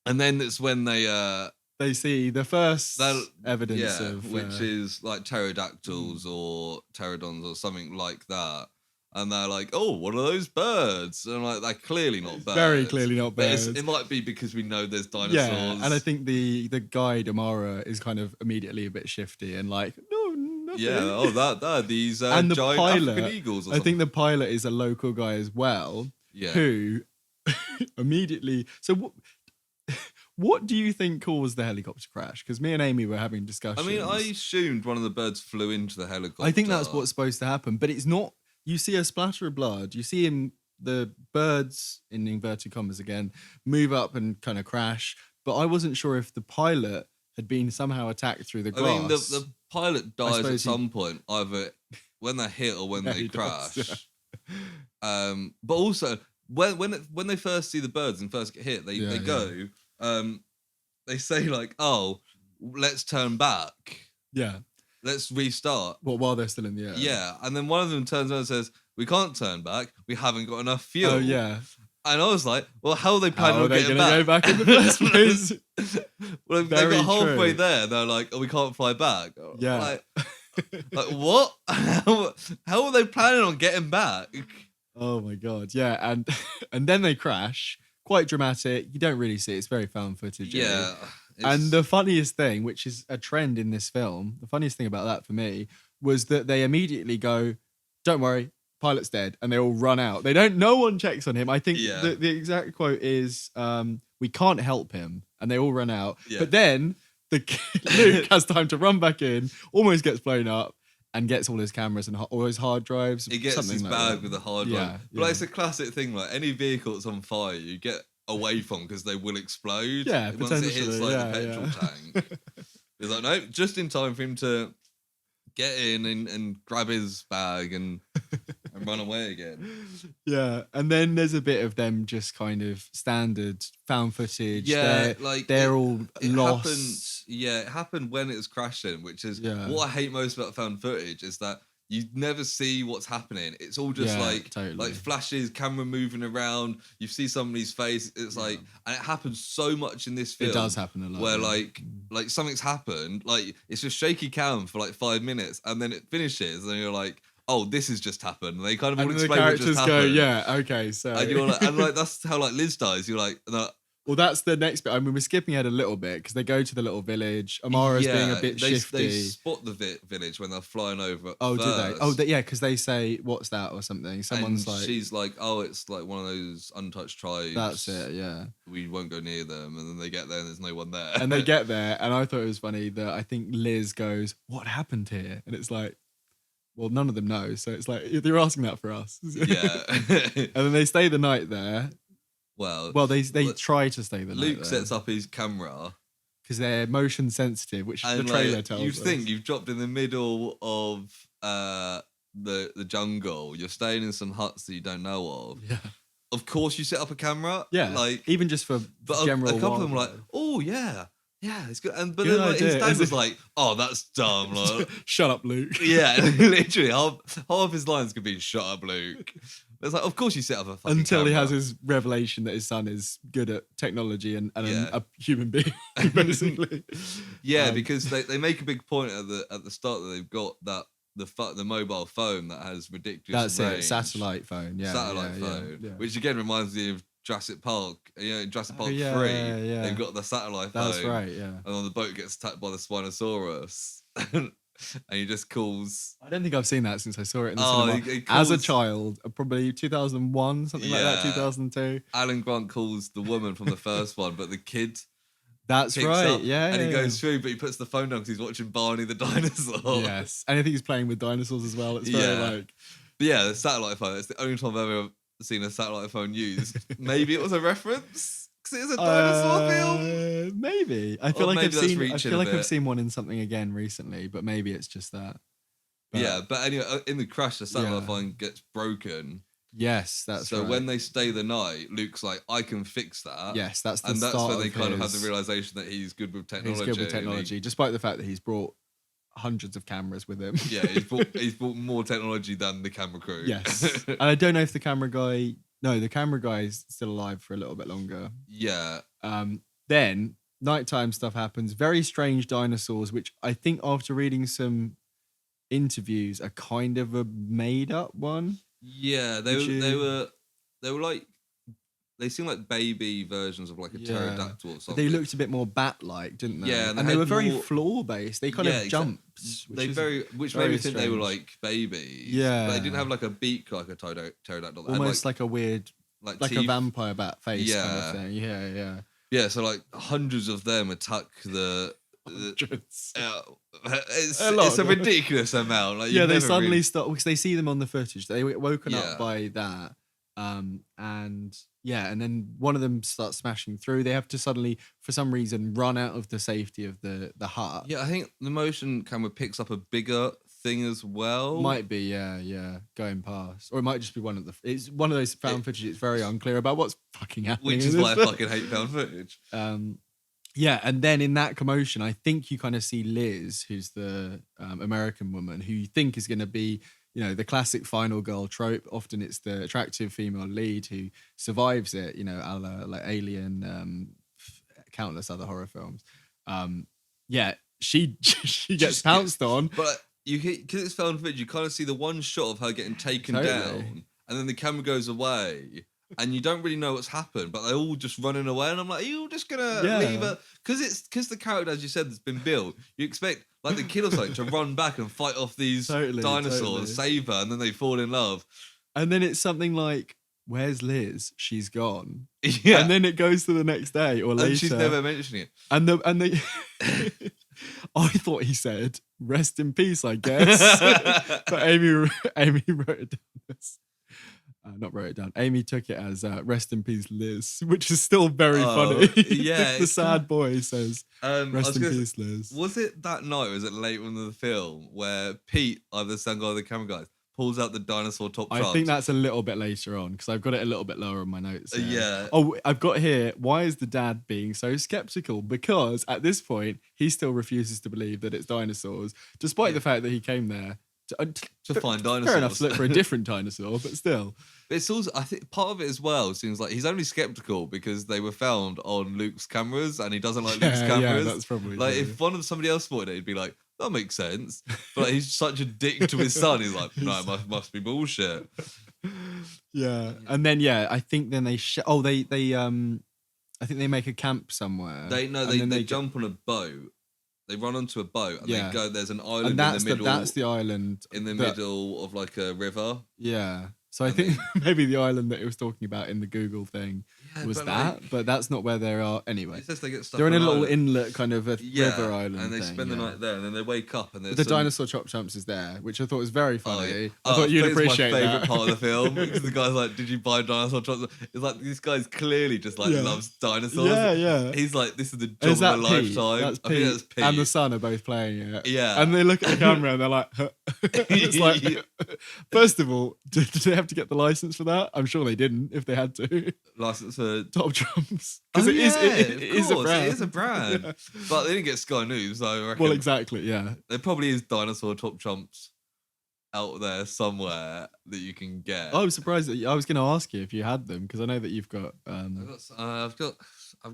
And then it's when they see the first evidence of... which is like pterodactyls or pterodons or something like that. And they're like, oh, what are those birds? And I'm like, they're clearly not birds. Very clearly not birds. It might be because we know there's dinosaurs. Yeah, and I think the guide, Amara, is kind of immediately a bit shifty and like, no, nothing. Yeah, that these and the giant pilot, African eagles or I something. think the pilot is a local guy as well, who immediately... So what do you think caused the helicopter crash? Because me and Amy were having discussions. I mean, I assumed one of the birds flew into the helicopter. I think that's what's supposed to happen, but it's not. You see a splatter of blood. You see the birds, in inverted commas again, move up and kind of crash. But I wasn't sure if the pilot had been somehow attacked through the I glass. mean, the pilot dies at suppose some point, either when they're hit or when Yeah, they he crash. does, But also when they first see the birds and first get hit, they go. They say like, "Oh, let's turn back. Yeah. Let's restart." Well, while they're still in the air. Yeah, and then one of them turns around and says, "We can't turn back. We haven't got enough fuel." Oh yeah. And I was like, "Well, how are they planning How are on they getting going to back? go back in the first place? Well, they Very got halfway true. there. They're like, "Oh, we can't fly back." Yeah. Like what? How are they planning on getting back? Oh my god. Yeah, and then they crash. Quite dramatic. You don't really see it. It's very found footage. Yeah. And the funniest thing, which is a trend in this film, the funniest thing about that for me was that they immediately go, "Don't worry, pilot's dead," and they all run out. No one checks on him. I think the exact quote is, "We can't help him," and they all run out. Yeah. But then Luke has time to run back in, almost gets blown up, and gets all his cameras and all his hard drives. He gets his bag with a hard drive. But like, it's a classic thing. Like any vehicle that's on fire, you get away from because they will explode. Yeah, once it hits like the petrol tank. He's like, no, just in time for him to get in and grab his bag and run away again. Yeah, and then there's a bit of them just kind of standard found footage. Yeah, they're all lost. It happened when it was crashing, which is what I hate most about found footage is that you never see what's happening. It's all just like flashes, camera moving around. You see somebody's face. It's like, and it happens so much in this film. It does happen a lot. Where like something's happened, like it's just shaky cam for like 5 minutes, and then it finishes, and you're like, oh, this has just happened. And they kind of all explain what just happened. Go, yeah, okay, so and you're like, and like that's how like Liz dies. You're like, no. Well, that's the next bit. I mean, we're skipping ahead a little bit because they go to the little village. Amara's being a bit shifty. They spot the village when they're flying over. Oh, do they? Oh, yeah, because they say, "What's that?" or something. Someone's and like, she's like, "Oh, it's like one of those untouched tribes." That's it. Yeah. We won't go near them, and then they get there, and there's no one there. And they get there, and I thought it was funny that I think Liz goes, "What happened here?" And it's like, well, none of them know, so it's like they're asking that for us. Yeah. And then they stay the night there. Well, they try to stay the night. Luke sets up his camera because they're motion sensitive, which the trailer tells us. You'd think you've dropped in the middle of the jungle. You're staying in some huts that you don't know of. Yeah. Of course, you set up a camera. Yeah, like even just for general. A couple of them were like, "Oh yeah, it's good." And but then like, his dad was like, "Oh, that's dumb." Like, shut up, Luke. Yeah, literally half his lines could be "Shut up, Luke." It's like, of course you set up a fucking until camera. he has his revelation that his son is good at technology and a human being, basically. Because they make a big point at the start that they've got that the mobile phone that has ridiculous range. It, satellite phone, phone, which again reminds me of Jurassic Park. In Jurassic Park 3, they've got the satellite phone. That's right, yeah. And then the boat gets attacked by the Spinosaurus. And he just calls. I don't think I've seen that since I saw it in the cinema. He calls, as a child, probably 2001, something like that, 2002. Alan Grant calls the woman from the first one, but the kid. That's right, up, and he goes through, but he puts the phone down because he's watching Barney the dinosaur. Yes, and I think he's playing with dinosaurs as well. It's very like. But yeah, the satellite phone. It's the only time I've ever seen a satellite phone used. Maybe it was a reference. Because it is a dinosaur film. Maybe. I feel like I've seen one in something again recently, but maybe it's just that. But anyway, in the crash, the satellite phone gets broken. Yes, that's right. So when they stay the night, Luke's like, I can fix that. Yes, that's the and start that's when they of kind of have the realization that he's good with technology. He's good with technology, despite the fact that he's brought hundreds of cameras with him. Yeah, he's brought more technology than the camera crew. Yes. And I don't know if the camera guy... No, the camera guy is still alive for a little bit longer. Yeah. Then nighttime stuff happens. Very strange dinosaurs, which I think after reading some interviews are kind of a made up one. Yeah, they were like they seem like baby versions of like a pterodactyl or something. They looked a bit more bat-like, didn't they? Yeah, and they were very floor-based. They kind of jumped. Which made me think they were like babies. Yeah, but they didn't have like a beak like a pterodactyl. Almost like a weird, like a vampire bat face kind of thing. Yeah. Yeah, so like hundreds of them attack the. Hundreds. It's a ridiculous amount. Like they suddenly start because they see them on the footage. They were woken up by that. And then one of them starts smashing through. They have to suddenly, for some reason, run out of the safety of the hut. Yeah, I think the motion camera picks up a bigger thing as well. Might be, yeah, going past, or it might just be one of the. It's one of those found footage. It's very unclear about what's fucking happening, which is why I fucking hate found footage. Yeah, and then in that commotion, I think you kind of see Liz, who's the American woman, who you think is going to be, the classic final girl trope. Often it's the attractive female lead who survives it, a la like Alien, countless other horror films. She gets pounced on. But because it's found footage, you kind of see the one shot of her getting taken down, and then the camera goes away. And you don't really know what's happened, but they're all just running away. And I'm like, are you just gonna leave her? Because the character, as you said, that's been built. You expect like the kid or something to run back and fight off these dinosaurs, save her, and then they fall in love. And then it's something like, "Where's Liz? She's gone." Yeah. And then it goes to the next day or later. And she's never mentioning it. And they I thought he said, "Rest in peace," I guess. But Amy wrote it down. Not wrote it down. Amy took it as "Rest in peace, Liz," which is still very funny. Yeah, the sad boy says, "Rest in peace, Liz." Was it that night, or was it later in the film, where Pete, either the sound guy or the camera guy, pulls out the dinosaur top trunks? I think that's a little bit later on, because I've got it a little bit lower on my notes. Yeah. Oh, I've got here, why is the dad being so skeptical? Because at this point, he still refuses to believe that it's dinosaurs, despite the fact that he came there to find dinosaurs. Fair enough to look for a different dinosaur, but still. But it's also, I think part of it as well seems like he's only skeptical because they were found on Luke's cameras and he doesn't like Luke's cameras. Yeah, that's probably like true. If somebody else spotted it, he'd be like, that makes sense. But like, he's such a dick to his son. He's like, no, it must be bullshit. Yeah. And then I think then they I think they make a camp somewhere. They jump on a boat. They run onto a boat and they go. There's an island in the middle. That's the island in the middle of like a river. Yeah. So I think maybe the island that he was talking about in the Google thing was that, but that's not where they are anyway. It says they get stuck. They're in a little inlet, kind of a river island, and they spend the night there, and then they wake up and the dinosaur chop chumps is there, which I thought was very funny. I thought you'd appreciate my that. favorite part of the film because the guy's like, "Did you buy dinosaur chumps?" It's like this guy's clearly just like loves dinosaurs. Yeah. He's like, "This is the job of a lifetime." That's Pete. I think that's Pete and the son are both playing it. Yeah, and they look at the camera and they're like, "It's like." First of all, did they have to get the license for that? I'm sure they didn't. If they had to, license for top trumps because it is a brand. It is a brand, but they didn't get Sky News. So I reckon, well, exactly. Yeah, there probably is dinosaur top trumps out there somewhere that you can get. I was surprised that I was going to ask you if you had them because I know that you've got. I've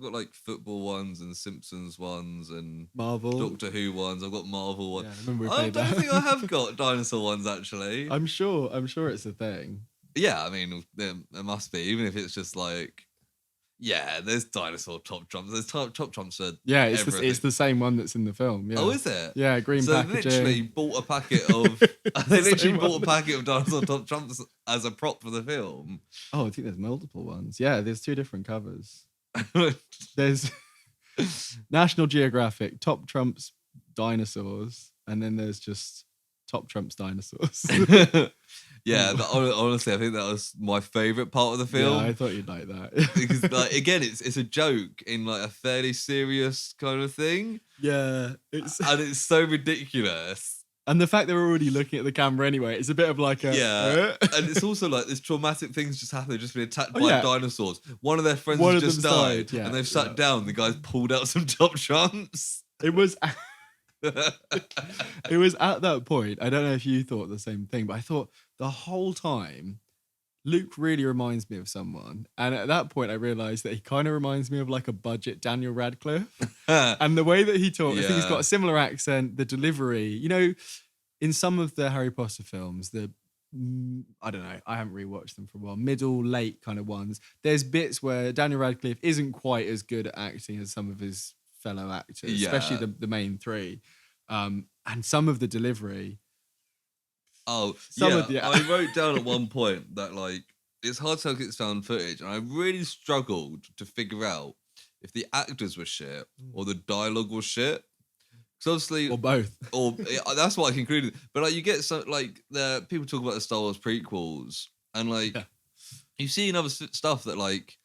got like football ones and Simpsons ones and Marvel, Doctor Who ones. I've got Marvel ones. Yeah, I don't think I have got dinosaur ones actually. I'm sure it's a thing. Yeah, I mean there must be, even if it's just like. Yeah, there's dinosaur top trumps. There's top trumps for it's the same one that's in the film. Yeah. Oh, is it? Yeah, green packaging. So they literally bought a packet of. They literally bought a packet of dinosaur top trumps as a prop for the film. Oh, I think there's multiple ones. Yeah, there's 2 different covers. There's National Geographic top trumps dinosaurs, and then there's just top trumps dinosaurs. Yeah, honestly, I think that was my favourite part of the film. Yeah, I thought you'd like that. Because, like, again, it's a joke in like a fairly serious kind of thing. Yeah, and it's so ridiculous. And the fact they're already looking at the camera anyway, it's a bit of like a and it's also like this traumatic things just happened. They've just been attacked by dinosaurs. One of their friends has just died, and they've sat down. The guys pulled out some top trumps. It was. It was at that point. I don't know if you thought the same thing, but I thought the whole time Luke really reminds me of someone. And at that point I realized that he kind of reminds me of like a budget Daniel Radcliffe. And the way that he talks, I think he's got a similar accent, the delivery, in some of the Harry Potter films, I don't know, I haven't rewatched them for a while, middle, late kind of ones. There's bits where Daniel Radcliffe isn't quite as good at acting as some of his fellow actors, especially the main 3. And some of the delivery. I wrote down at one point that like it's hard to tell because it's found footage, and I really struggled to figure out if the actors were shit or the dialogue was shit. Because obviously, or both, or that's what I concluded. But like, you get some like the people talk about the Star Wars prequels, and like You've seen other stuff that like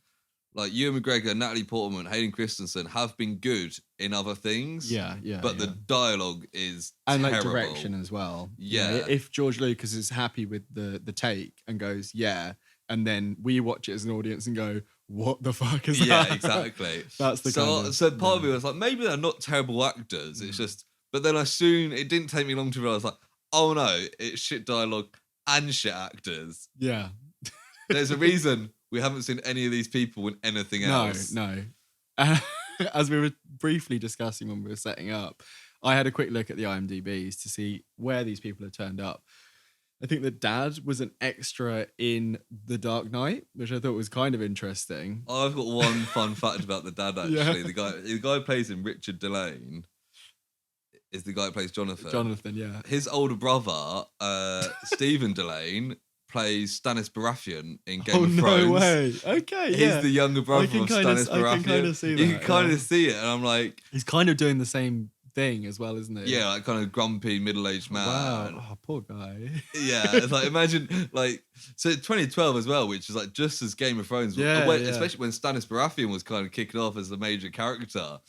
Ewan McGregor, Natalie Portman, Hayden Christensen have been good in other things. Yeah. But the dialogue is and terrible. like direction as well. Yeah. You know, if George Lucas is happy with the take and goes, yeah, and then we watch it as an audience and go, what the fuck is that? Yeah, exactly. That's the so part of me was like, maybe they're not terrible actors. It's just, but then it didn't take me long to realize like, oh no, it's shit dialogue and shit actors. Yeah. There's a reason we haven't seen any of these people in anything else. No. As we were briefly discussing when we were setting up, I had a quick look at the IMDb's to see where these people have turned up. I think the dad was an extra in The Dark Knight, which I thought was kind of interesting. I've got one fun fact about the dad, actually. Yeah. The guy who plays him, Richard Delane, is the guy who plays Jonathan. Jonathan, yeah. His older brother, Stephen Delane, plays Stannis Baratheon in Game of Thrones. No way. Okay, yeah. He's the younger brother of Stannis Baratheon. I can kind of see that. You can kind of see it, and I'm like... He's kind of doing the same thing as well, isn't he? Yeah, like kind of grumpy, middle-aged man. Wow. Oh, poor guy. Yeah, it's like, imagine, like... So 2012 as well, which is like just as Game of Thrones. Yeah, especially when Stannis Baratheon was kind of kicking off as the major character.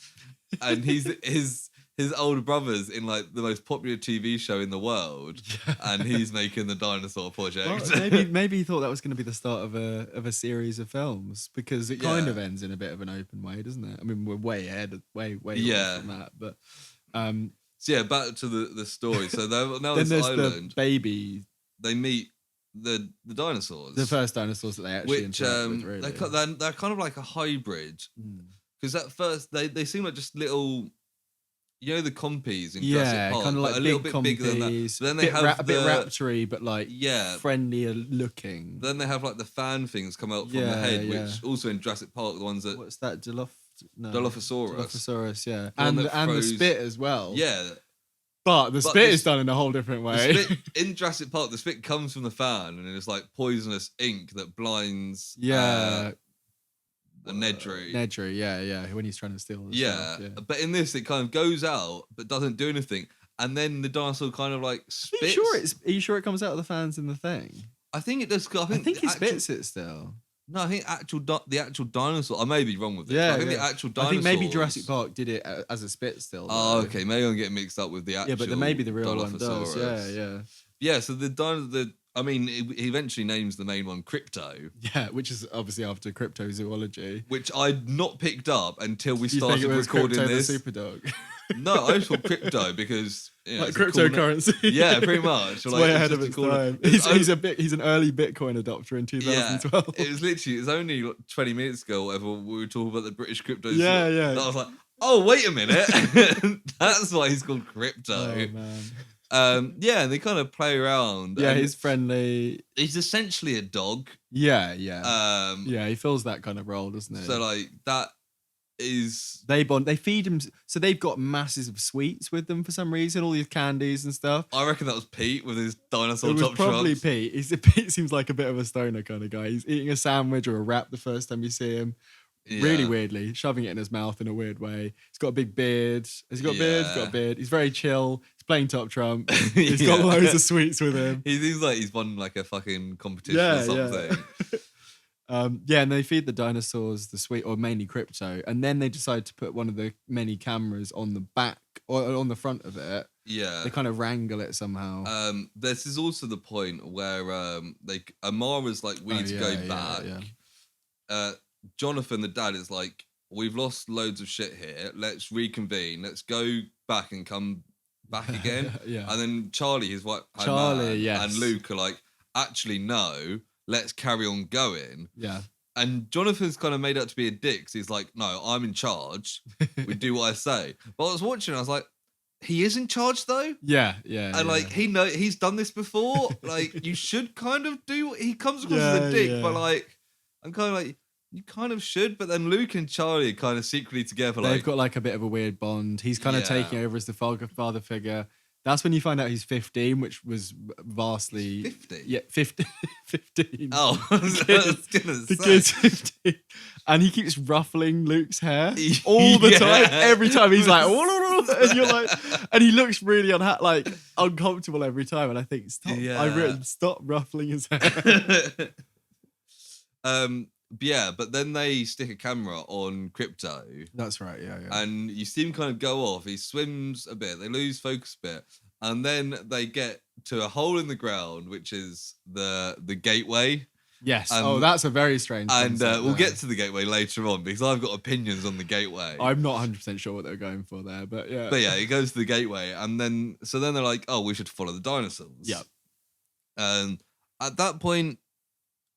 And his older brother's in like the most popular TV show in the world, and he's making the Dinosaur Project. Well, maybe he thought that was going to be the start of a series of films, because it kind of ends in a bit of an open way, doesn't it? I mean, we're way ahead, way away from that. But so yeah, back to the story. So now then this there's island, the baby. they meet the dinosaurs, The first dinosaurs that they actually interact with. Really, they're kind of like a hybrid, because at first they seem like just little. You know the compies in Jurassic Park, kind of like a little bit bigger than that. So then they have a bit raptory, but like friendlier looking. Then they have like the fan things come out from the head, which also in Jurassic Park, the ones that what's that? Dilophosaurus. Dilophosaurus, yeah, and the spit as well. Yeah, but the spit is done in a whole different way. The spit, in Jurassic Park, the spit comes from the fan, and it's like poisonous ink that blinds. Nedry. Nedry, yeah, when he's trying to steal the stuff, yeah. But in this, it kind of goes out, but doesn't do anything. And then the dinosaur kind of like spits. Are you sure it comes out of the fans in the thing? I think it does. I think he spits it still. No, I think the actual dinosaur. I may be wrong with this. Yeah, I think the actual dinosaur. I think maybe Jurassic Park did it as a spit still. Oh, okay. Maybe I'm getting mixed up with the actual. Yeah, but then maybe the real one does. Yeah. Yeah. So I mean, he eventually names the main one Crypto. Yeah, which is obviously after cryptozoology. Which I'd not picked up until we started recording this. The Superdog? No, I just thought Crypto because like cryptocurrency. Yeah, pretty much. It's way ahead of its time. He's an early Bitcoin adopter in 2012. Yeah, it was only 20 minutes ago, or whatever, we were talking about the British crypto. Yeah. I was like, oh, wait a minute. That's why he's called Crypto. Oh, man. And they kind of play around. Yeah, he's friendly. He's essentially a dog. Yeah. He fills that kind of role, doesn't he? So like that is they bond. They feed him. So they've got masses of sweets with them for some reason. All these candies and stuff. I reckon that was Pete with his dinosaur top. It was probably trunks. Pete. Pete seems like a bit of a stoner kind of guy. He's eating a sandwich or a wrap the first time you see him. Really weirdly, shoving it in his mouth in a weird way. He's got a big beard. Has he got a beard? He's got a beard. He's very chill. He's playing top trump. He's got loads of sweets with him. He seems like he's won like a fucking competition or something. And they feed the dinosaurs the sweet, or mainly Crypto, and then they decide to put one of the many cameras on the back or on the front of it. Yeah, they kind of wrangle it somehow. This is also the point where Amara's like, we need to go back. Yeah. Jonathan, the dad, is like, we've lost loads of shit here. Let's reconvene. Let's go back and come back again. And then Charlie, his wife, and Luke are like, actually, no, let's carry on going. Yeah. And Jonathan's kind of made out to be a dick. So he's like, no, I'm in charge. We do what I say. But I was watching, I was like, he is in charge though. Yeah. And like he's done this before. Like you should kind of do. He comes across as a dick, but like I'm kind of like, you kind of should, but then Luke and Charlie are kind of secretly together. They've got like a bit of a weird bond. He's kind of taking over as the father figure. That's when you find out he's 15, which was vastly... 50? Yeah, 15. Oh, I was going to say. The kid's 15. And he keeps ruffling Luke's hair all the time. Every time he's like... and you're like... And he looks really uncomfortable every time. And I think, stop. I've written, stop ruffling his hair. But then they stick a camera on Crypto. That's right, yeah. And you see him kind of go off. He swims a bit. They lose focus a bit. And then they get to a hole in the ground, which is the gateway. Yes. That's a very strange And we'll get to the gateway later on because I've got opinions on the gateway. I'm not 100% sure what they're going for there, but yeah. But yeah, it goes to the gateway. And then they're like, oh, we should follow the dinosaurs. Yeah. And at that point,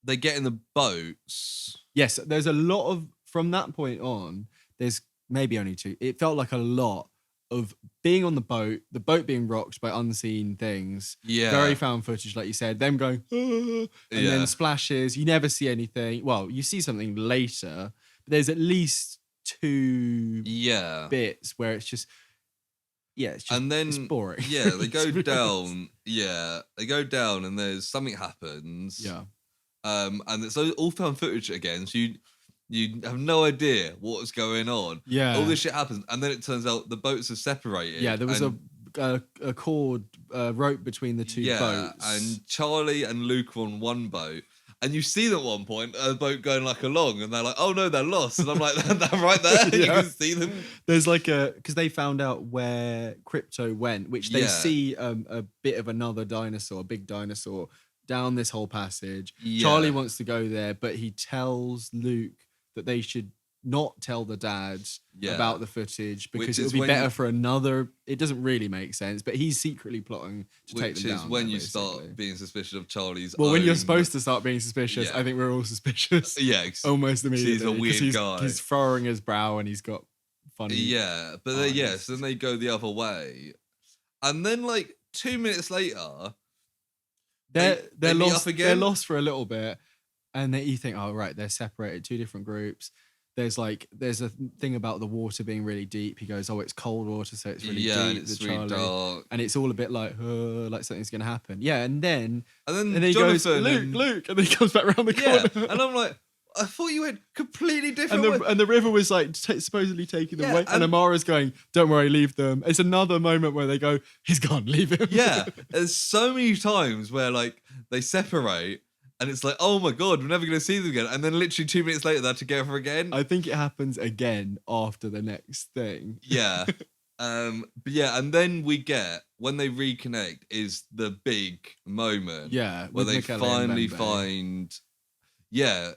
they get in the boats. Yes, there's a lot of, from that point on, there's maybe only two. It felt like a lot of being on the boat being rocked by unseen things. Yeah. Very found footage, like you said. Them going, and then splashes. You never see anything. Well, you see something later, but there's at least two bits where it's just, it's just, and then it's boring. Yeah, they go down. Yeah, they go down and there's something happens. Yeah. And it's all found footage again, so you have no idea what's going on. Yeah. All this shit happens, and then it turns out the boats are separated. Yeah, there was a cord rope between the two boats. And Charlie and Luke are on one boat, and you see them at one point, a boat going like along, and they're like, oh no, they're lost. And I'm like, they're right there, you can see them. There's like because they found out where Crypto went, which they see a bit of another dinosaur, a big dinosaur, down this whole passage. Charlie wants to go there, but he tells Luke that they should not tell the dads about the footage because it would be better for another. It doesn't really make sense, but he's secretly plotting to take them down. Which is when you start being suspicious of Charlie's. Well, when you're supposed to start being suspicious, I think we're all suspicious. Yeah, almost immediately. He's a weird guy. He's furrowing his brow and he's got funny. Yeah, but so then they go the other way, and then like 2 minutes later. They're lost. They're lost for a little bit, and you think, oh right, they're separated, two different groups. There's a thing about the water being really deep. He goes, oh, it's cold water, so it's really deep. And it's really dark, and it's all a bit like something's gonna happen. Yeah, and then he Jonathan goes, Luke, and then he comes back around the corner. And I'm like, I thought you went completely different. And the river was like supposedly taking them away. And Amara's going, don't worry, leave them. It's another moment where they go, he's gone, leave him. Yeah. There's so many times where like they separate and it's like, oh my God, we're never going to see them again. And then literally 2 minutes later, they're together again. I think it happens again after the next thing. Yeah. And then we get, when they reconnect, is the big moment. Yeah. Where they finally find... Yeah,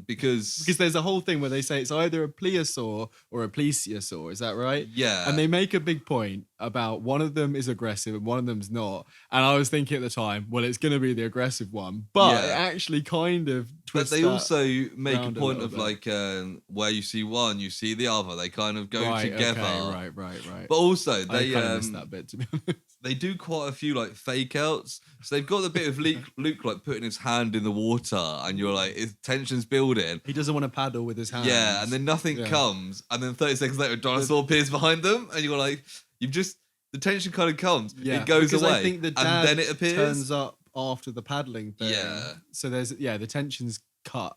because there's a whole thing where they say it's either a plesiosaur or a plesiosaur. Is that right? Yeah. And they make a big point about one of them is aggressive and one of them's not. And I was thinking at the time, well, it's going to be the aggressive one, but it actually kind of twists. But they also make a point of like where you see one, you see the other. They kind of go together. Okay, right. But also they kind of missed that bit, to be honest. They do quite a few like fake outs. So they've got the bit of Luke like putting his hand in the water, and you're like, his tension's building. He doesn't want to paddle with his hands. Yeah, and then nothing comes, and then 30 seconds later, a dinosaur appears behind them, and you're like, the tension kind of comes. Yeah, it goes away, I think the dad and then it appears. Turns up after the paddling thing. Yeah. So the tension's cut.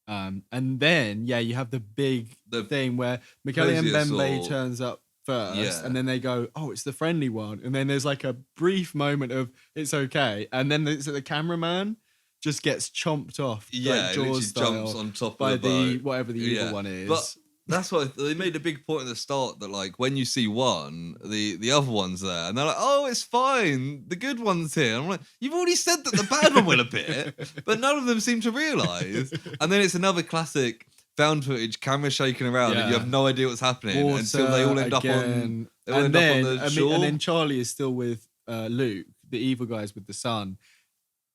And then you have the big thing where Michele Mbembe turns up first, and then they go, oh, it's the friendly one, and then there's like a brief moment of it's okay, and then the cameraman just gets chomped off, like Jaws style, jumps on top by of the boat. Whatever the evil one is. But that's why they made a big point at the start that like when you see one, the other one's there, and they're like, oh, it's fine, the good one's here. And I'm like, you've already said that the bad one will appear, but none of them seem to realise. And then it's another classic found footage, camera shaking around, and you have no idea what's happening until they all end up on the shore. And then Charlie is still with Luke, the evil guy's with the son,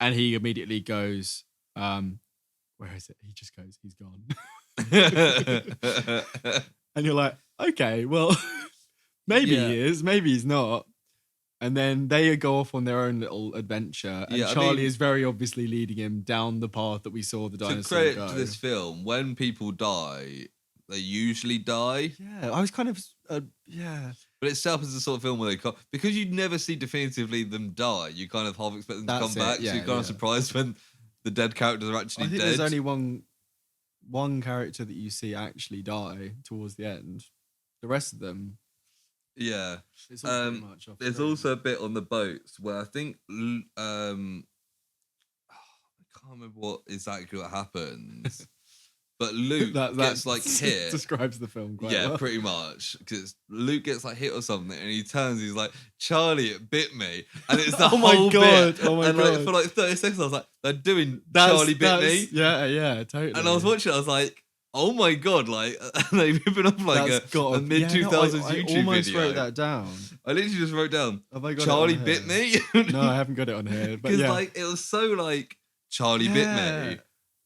and he immediately goes, where is it? He just goes, he's gone. And you're like, okay, well, maybe he is, maybe he's not. And then they go off on their own little adventure, and Charlie is very obviously leading him down the path that we saw the dinosaur go. To credit to this film, when people die, they usually die. Yeah, I was kind of, But itself is the sort of film where because you never see definitively them die, you kind of half expect them to come back, so you're kind of surprised when the dead characters are actually dead. There's only one character that you see actually die towards the end. The rest of them... Yeah. It's all pretty much off there's also a bit on the boats where I think I can't remember what exactly what happens. But Luke gets like hit. Describes the film quite well. Yeah, pretty much. Because Luke gets like hit or something, and he turns. He's like, "Charlie, it bit me," and it's the whole bit. Oh my and god! Like for like 30 seconds, I was like, "They're doing Charlie bit me." Yeah, totally. And I was watching it. I was like, "Oh my god!" Like they've been up like a mid 2000s YouTube video. I almost wrote that down. I literally just wrote down, Have I got "Charlie bit me." No, I haven't got it on here. Because like it was so like Charlie bit me.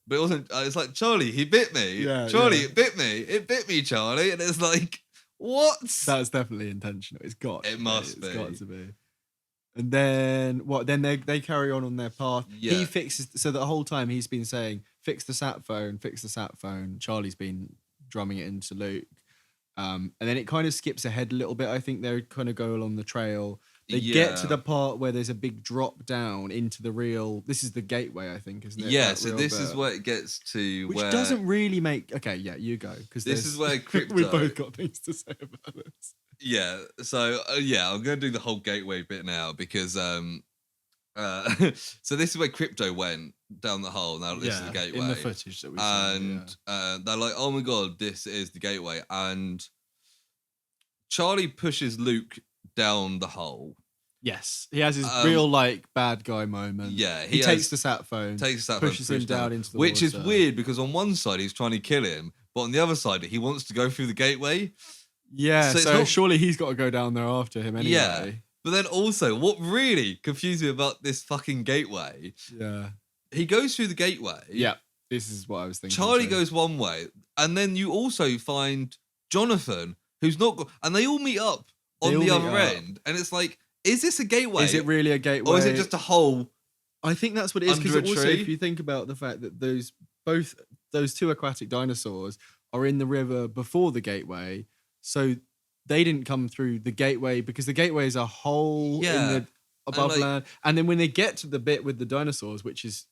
But it wasn't. It's like Charlie, he bit me. Charlie, it bit me. It bit me, Charlie. And it's like, what? That's definitely intentional. It's got. It must be. It's got to be. And then what? Then they carry on their path. Yeah. He fixes. So the whole time he's been saying, "Fix the sat phone. Fix the sat phone." Charlie's been drumming it into Luke. And then it kind of skips ahead a little bit. I think they kind of go along the trail. They get to the part where there's a big drop down into the real. This is the gateway, I think, isn't it? Yeah, so this is where it gets to which where doesn't really make. Okay, yeah, you go because this is where crypto. we both got things to say about this. Yeah, so I'm gonna do the whole gateway bit now because so this is where crypto went down the hole. Now this is the gateway in the footage that we saw, they're like, "Oh my god, this is the gateway," and Charlie pushes Luke down the hole. Yes, he has his real like bad guy moment. Yeah, he takes the sat phone, pushes him down into the which water. is weird because on one side he's trying to kill him, but on the other side he wants to go through the gateway. Yeah, so surely he's got to go down there after him anyway. Yeah, but then also what really confused me about this fucking gateway. Yeah, he goes through the gateway. Yeah, this is what I was thinking. Charlie goes one way, and then you also find Jonathan, who's not, and they all meet up on the other end, and it's like, is this a gateway? Is it really a gateway, or is it just a hole? I think that's what it is. Because also, if you think about the fact that both those two aquatic dinosaurs are in the river before the gateway, so they didn't come through the gateway because the gateway is a hole in the above land, and then when they get to the bit with the dinosaurs, which is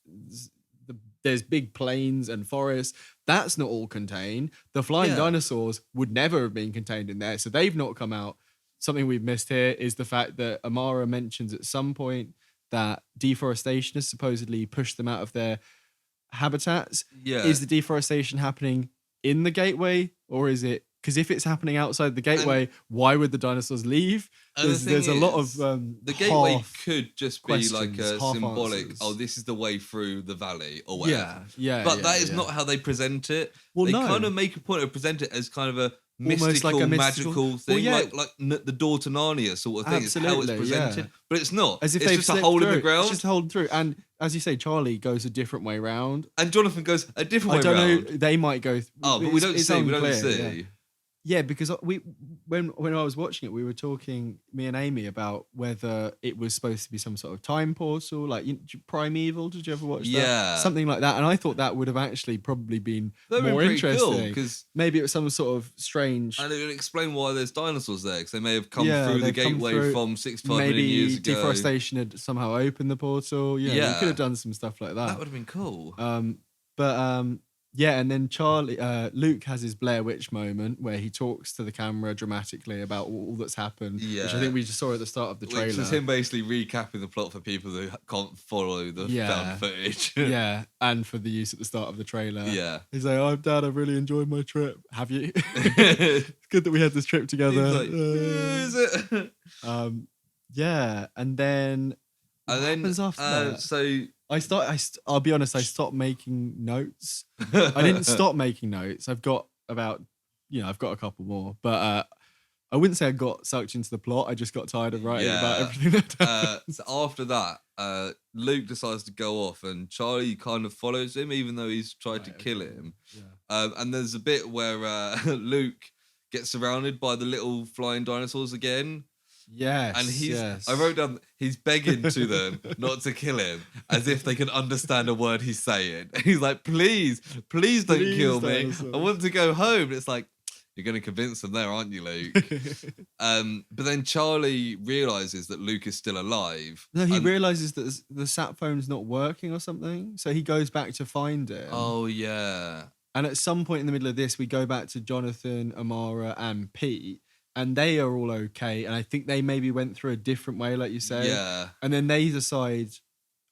there's big plains and forests, that's not all contained. The flying dinosaurs would never have been contained in there, so they've not come out. Something we've missed here is the fact that Amara mentions at some point that deforestation has supposedly pushed them out of their habitats. Yeah. Is the deforestation happening in the gateway, or is it... Because if it's happening outside the gateway, why would the dinosaurs leave? There's a lot of the gateway could just be like a symbolic, answers. Oh, this is the way through the valley or whatever. But that is not how they present it. Well, they kind of make a point of present it as kind of a magical thing, like the door to Narnia sort of thing. Absolutely, is how it's presented, but it's not. As if it's just a hole in the ground. It's just a hole through, and as you say, Charlie goes a different way round, and Jonathan goes a different way round. I don't know. They might go. But we don't see. We don't see. Yeah, because when I was watching it, we were talking, me and Amy, about whether it was supposed to be some sort of time portal, like Primeval. Did you ever watch that? Yeah. Something like that. And I thought that would have actually probably been more interesting. Because maybe it was some sort of strange... And it would explain why there's dinosaurs there, because they may have come through the gateway from 65 million years ago. Maybe deforestation had somehow opened the portal. Yeah, you could have done some stuff like that. That would have been cool. Yeah, and then Luke has his Blair Witch moment where he talks to the camera dramatically about all that's happened, which I think we just saw at the start of the trailer. Which is him basically recapping the plot for people who can't follow the found footage. Yeah, and for the use at the start of the trailer. Yeah. He's like, "Oh, Dad, I've really enjoyed my trip. Have you?" It's good that we had this trip together. He's like, is it? Yeah, and then what happens after that? So... I'll be honest, I stopped making notes. I didn't stop making notes. I've got a couple more, but I wouldn't say I got sucked into the plot. I just got tired of writing about everything that happened. So after that, Luke decides to go off and Charlie kind of follows him, even though he's tried to kill him. Yeah. And there's a bit where Luke gets surrounded by the little flying dinosaurs again. Yes, and I wrote down, he's begging to them not to kill him, as if they can understand a word he's saying. He's like, please don't kill me. I want to go home. And it's like, you're going to convince them there, aren't you, Luke? But then Charlie realizes that Luke is still alive. No, he realizes that the sat phone's not working or something. So he goes back to find it. Oh, yeah. And at some point in the middle of this, we go back to Jonathan, Amara, and Pete. And they are all okay. And I think they maybe went through a different way, like you said. Yeah. And then they decide,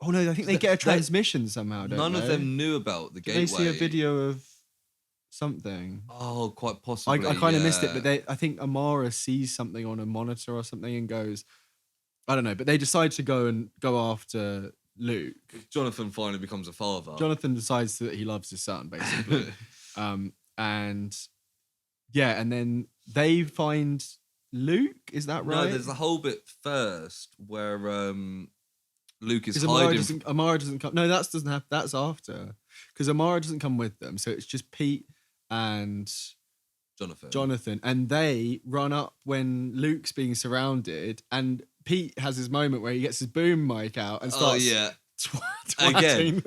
Oh no, I think they get a transmission somehow. Don't none they? of them knew about the gateway. Did they see a video of something? Oh, quite possibly. I kind of missed it, but I think Amara sees something on a monitor or something and goes, I don't know. But they decide to go after Luke. Jonathan finally becomes a father. Jonathan decides that he loves his son, basically. And then they find Luke. Is that right? No, there's the whole bit first where Luke is Amara hiding. Amara doesn't come. No, that doesn't happen. That's after, because Amara doesn't come with them. So it's just Pete and Jonathan, and they run up when Luke's being surrounded, and Pete has his moment where he gets his boom mic out and starts. Oh yeah. Again,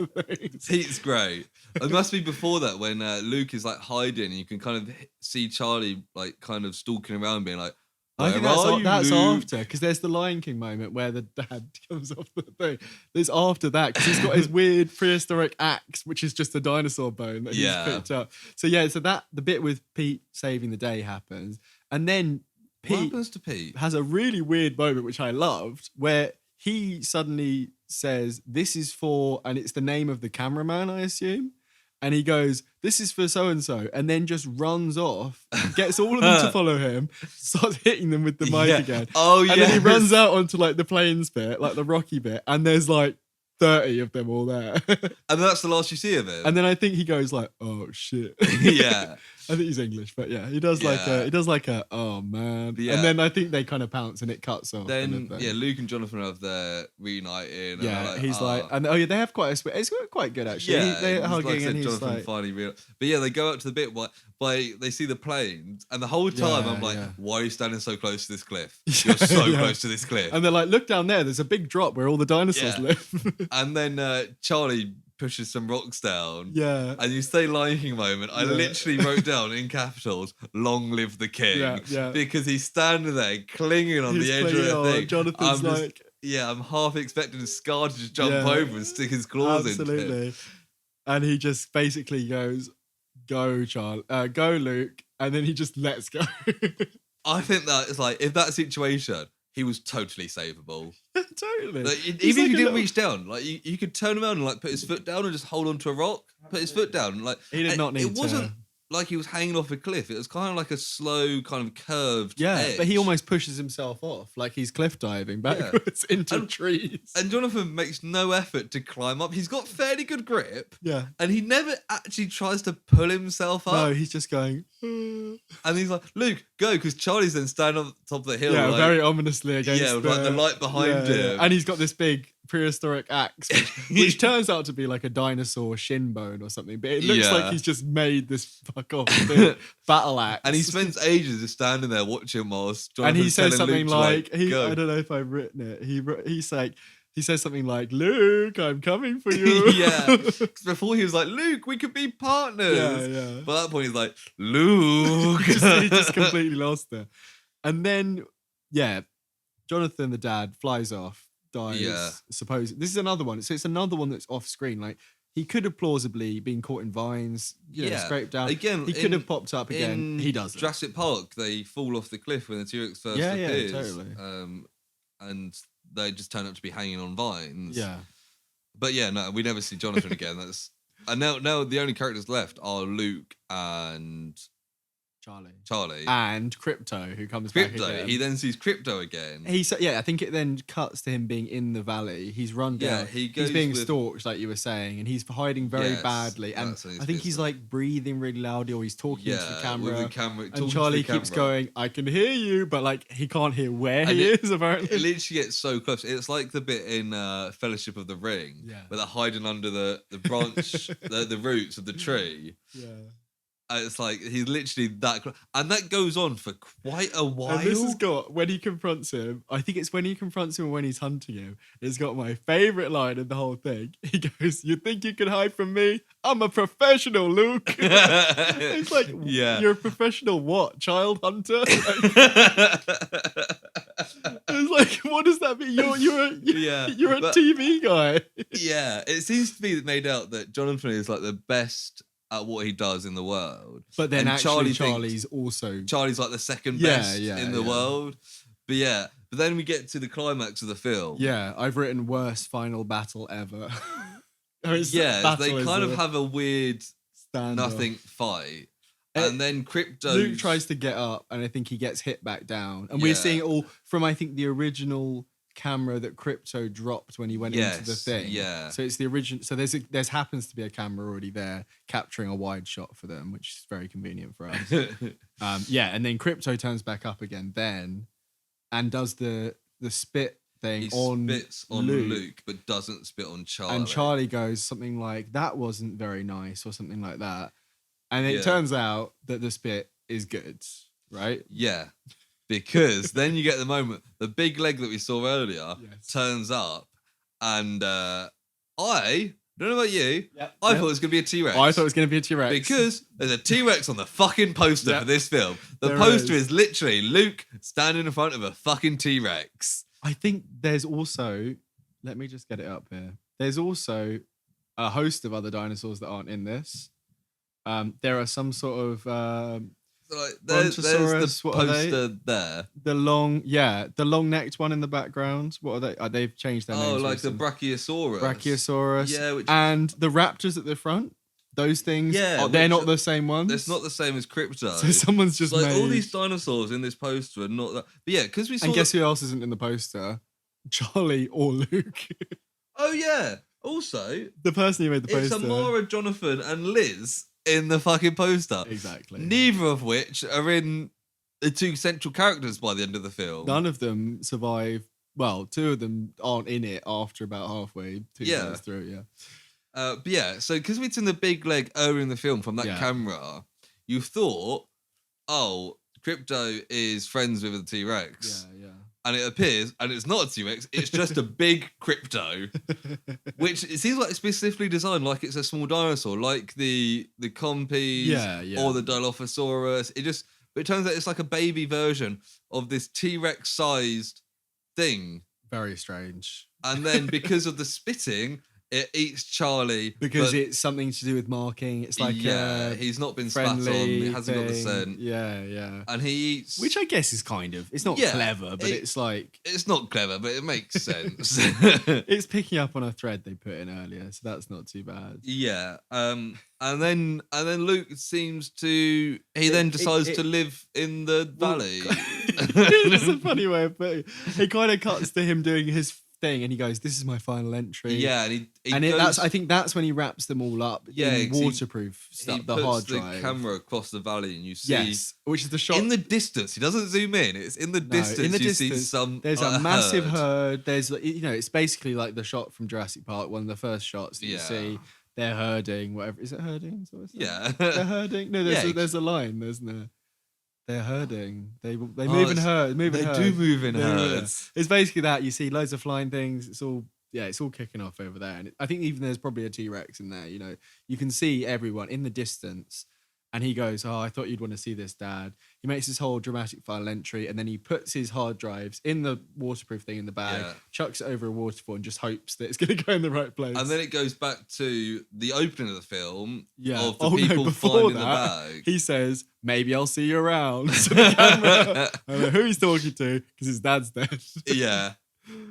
Pete's great. It must be before that when Luke is like hiding, and you can kind of see Charlie like kind of stalking around, being like, I think that's after, because there's the Lion King moment where the dad comes off the thing. There's after that, because he's got his weird prehistoric axe, which is just a dinosaur bone that he's picked up. So that the bit with Pete saving the day happens, and then what happens to Pete? Has a really weird moment, which I loved, where he suddenly says, "This is for," and it's the name of the cameraman, I assume. And he goes, "This is for so-and-so," and then just runs off, gets all of them to follow him, starts hitting them with the mic again. Oh, yeah. And then he runs out onto like the plains bit, like the rocky bit, and there's like 30 of them all there. And that's the last you see of him. And then I think he goes like, "Oh shit." Yeah. I think he's English, but yeah, he does like a oh man. Yeah. And then I think they kind of pounce and it cuts off. Then Luke and Jonathan have their reuniting. Yeah, and he's like, and they have quite it's quite good actually. Yeah, they're hugging, like I said, and he's Jonathan like, finally but yeah, they go up to the bit by they see the planes, and the whole time I'm like, why are you standing so close to this cliff? You're so close to this cliff. And they're like, look down there, there's a big drop where all the dinosaurs live. And then Charlie pushes some rocks down. Yeah. And you say Lion King moment. I literally wrote down in capitals, "Long live the king." Yeah. Because he's standing there clinging on the edge of the thing. Jonathan's like, I'm half expecting Scar to just jump over and stick his claws into him. Absolutely. And he just basically goes, "Go, go, Luke," and then he just lets go. I think that is like, if that situation, he was totally savable. Totally. Like, even if he didn't reach down, like you could turn around and like put his foot down and just hold onto a rock. Put his foot down, like he did not need to. It wasn't like he was hanging off a cliff. It was kind of like a slow, kind of curved edge. But he almost pushes himself off, like he's cliff diving backwards into trees. And Jonathan makes no effort to climb up. He's got fairly good grip. Yeah. And he never actually tries to pull himself up. No, he's just going. And he's like, "Luke, go," because Charlie's then standing on top of the hill. Yeah, like, very ominously against with like the light behind him. And he's got this big prehistoric axe, which turns out to be like a dinosaur shin bone or something. But it looks like he's just made this fuck off battle axe. And he spends ages just standing there watching whilst Jonathan's and he says something Luke like, go. I don't know if I've written it. He says something like, "Luke, I'm coming for you." Yeah. Before he was like, "Luke, we could be partners." Yeah. But at that point he's like, "Luke." he just completely lost it. And then, Jonathan, the dad, flies off, dies. Yeah. Suppose this is another one. So it's another one that's off screen. Like, he could have plausibly been caught in vines, scraped down. Again, he could have popped up again. He doesn't. Jurassic Park, they fall off the cliff when the T-Rex first appears. Yeah, totally. And they just turn up to be hanging on vines. Yeah. But no, we never see Jonathan again. And now the only characters left are Luke and Charlie. And Crypto, who comes back again. He then sees Crypto again. I think it then cuts to him being in the valley. He's run down. He's being stalked, like you were saying, and he's hiding very badly. And I think he's like breathing really loudly, or he's talking to the camera. And Charlie keeps going, "I can hear you," but like he can't hear where he is, apparently. It literally gets so close. It's like the bit in Fellowship of the Ring, where they're hiding under the branch, the roots of the tree. Yeah. It's like he's literally that close. And that goes on for quite a while. And this has got, when he confronts him, I think it's when he confronts him or when he's hunting him, it's got my favourite line of the whole thing. He goes, "You think you can hide from me? I'm a professional, Luke." It's like, you're a professional what? Child hunter? It's like, what does that mean? You're a TV guy. Yeah, it seems to be made out that Jonathan is like the best at what he does in the world. But then and actually Charlie's also... Charlie's like the second best in the world. But But then we get to the climax of the film. Yeah, I've written worst final battle ever. Yeah, they kind of have a weird nothing fight. And then Crypto... Luke tries to get up, and I think he gets hit back down. And we're seeing it all from, I think, the original camera that Crypto dropped when he went into the thing. Yeah. So it's the original. So there's happens to be a camera already there capturing a wide shot for them, which is very convenient for us. And then Crypto turns back up again then and does the spit thing he spits on Luke, but doesn't spit on Charlie. And Charlie goes something like, "That wasn't very nice," or something like that. And it turns out that the spit is good, right? Yeah. Because then you get the moment, the big leg that we saw earlier turns up, and I don't know about you, I thought it was going to be a T-Rex. I thought it was going to be a T-Rex. Because there's a T-Rex on the fucking poster for this film. The poster is literally Luke standing in front of a fucking T-Rex. I think there's also, let me just get it up here. There's also a host of other dinosaurs that aren't in this. There are some sort of there's the what poster there. The long-necked one in the background. What are they? They've changed their names. Oh, like recently. the Brachiosaurus. Brachiosaurus. Yeah, and the raptors at the front. Those things. Yeah, they're not the same ones. It's not the same as Crypto. So someone's just like made... all these dinosaurs in this poster are not that. But yeah, because we saw. And guess who else isn't in the poster? Charlie or Luke. Oh yeah. Also, the person who made the poster. It's Amara, Jonathan, and Liz in the fucking poster. Exactly. Neither of which are in the two central characters by the end of the film. None of them survive. Well, two of them aren't in it after about halfway. 2 minutes through, but yeah, so because it's in the big leg earlier in the film from that camera, you thought, oh, Crypto is friends with the T-Rex. Yeah. And it appears, and it's not a T-Rex, it's just a big Crypto, which it seems like it's specifically designed like it's a small dinosaur, like the Compies or the Dilophosaurus. But it turns out it's like a baby version of this T-Rex sized thing. Very strange. And then because of the spitting, it eats Charlie. Because it's something to do with marking. It's like he's not been spat on. He hasn't got the scent. Yeah. And he eats... Which I guess is kind of... It's not clever, but it's like... It's not clever, but it makes sense. It's picking up on a thread they put in earlier, so that's not too bad. Yeah. And then Luke seems to... He then decides to live in the valley. It's a funny way of putting it. It kind of cuts to him doing his thing, and he goes, "This is my final entry." Yeah, and I think that's when he wraps them all up in waterproof stuff. The hard drive. He puts the camera across the valley, and you see, which is the shot in the distance. He doesn't zoom in. It's in the distance. In the distance, you see some. There's a massive herd. There's it's basically like the shot from Jurassic Park, one of the first shots that you see. They're herding. Whatever is it? Herding? Yeah, they're herding. No, there's a line, isn't there? They're herding. They move in herds. They do move in herds. It's basically that. You see loads of flying things. It's all kicking off over there. And I think even there's probably a T-Rex in there. You can see everyone in the distance. And he goes, "Oh, I thought you'd want to see this, Dad." He makes this whole dramatic final entry, and then he puts his hard drives in the waterproof thing in the bag, chucks it over a waterfall, and just hopes that it's going to go in the right place. And then it goes back to the opening of the film of the people finding the bag. He says, "Maybe I'll see you around." To the camera. I don't know who he's talking to because his dad's dead.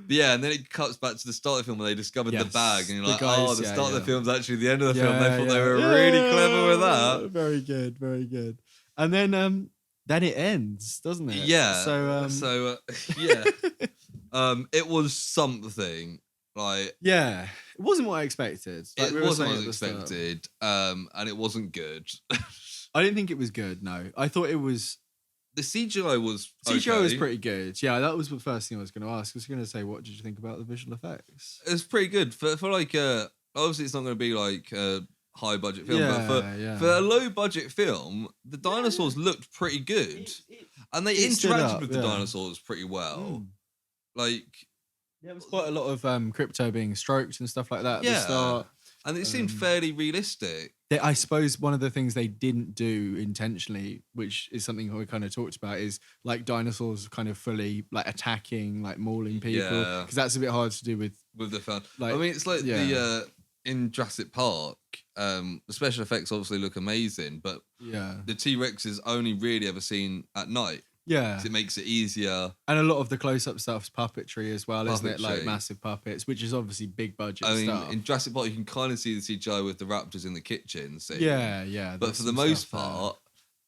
Yeah, and then it cuts back to the start of the film where they discovered the bag, and you're like, the start of the film's actually the end of the film. They thought they were really clever with that. Very good, very good. And then it ends, doesn't it? Yeah. So it was something like it wasn't what I expected. Like it wasn't what I expected, and it wasn't good. I didn't think it was good. No, I thought it was. The CGI was pretty good. Yeah, that was the first thing I was going to ask. I was going to say, what did you think about the visual effects? It's pretty good for like obviously it's not going to be like a high budget film, but for a low budget film, the dinosaurs looked pretty good, and they interacted with the dinosaurs pretty well. Like there was quite a lot of Crypto being stroked and stuff like that at the start. And it seemed fairly realistic. I suppose one of the things they didn't do intentionally, which is something we kind of talked about, is like dinosaurs kind of fully like attacking, like mauling people. Because that's a bit hard to do with the film. Like, I mean, it's like the in Jurassic Park, the special effects obviously look amazing, but the T-Rex is only really ever seen at night. Yeah. 'Cause it makes it easier. And a lot of the close-up stuff's puppetry as well, isn't it? Like Puppetry. massive puppets, which is obviously big budget I mean, stuff. in Jurassic Park, you can kind of see the CGI with the raptors in the kitchen scene. Yeah. But for the most part,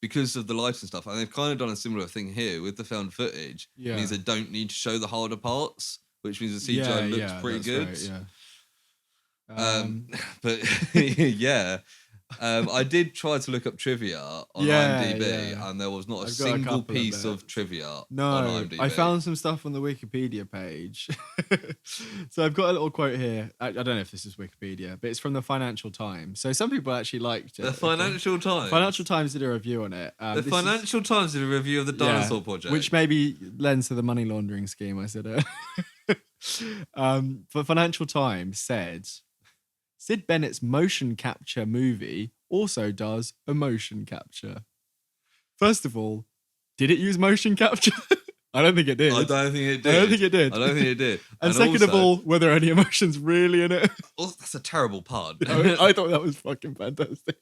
because of the lights and stuff, and they've kind of done a similar thing here with the found footage. Yeah. It means they don't need to show the harder parts, which means the CGI looks pretty good. Right, yeah. But yeah. I did try to look up trivia on IMDb, and there was not a single piece of trivia on IMDb. I found some stuff on the Wikipedia page. So I've got a little quote here. I don't know if this is Wikipedia, but it's from the Financial Times. So some people actually liked it. The Financial Times? Financial Times did a review on it. The Financial Times did a review of the Dinosaur Project. Which maybe lends to the money laundering scheme, I said. But Financial Times said... Sid Bennett's motion capture movie also does a motion capture. First of all, did it use motion capture? I don't think it did. I don't think it did. And second of all, were there any emotions really in it? Oh, that's a terrible pun. I thought that was fucking fantastic.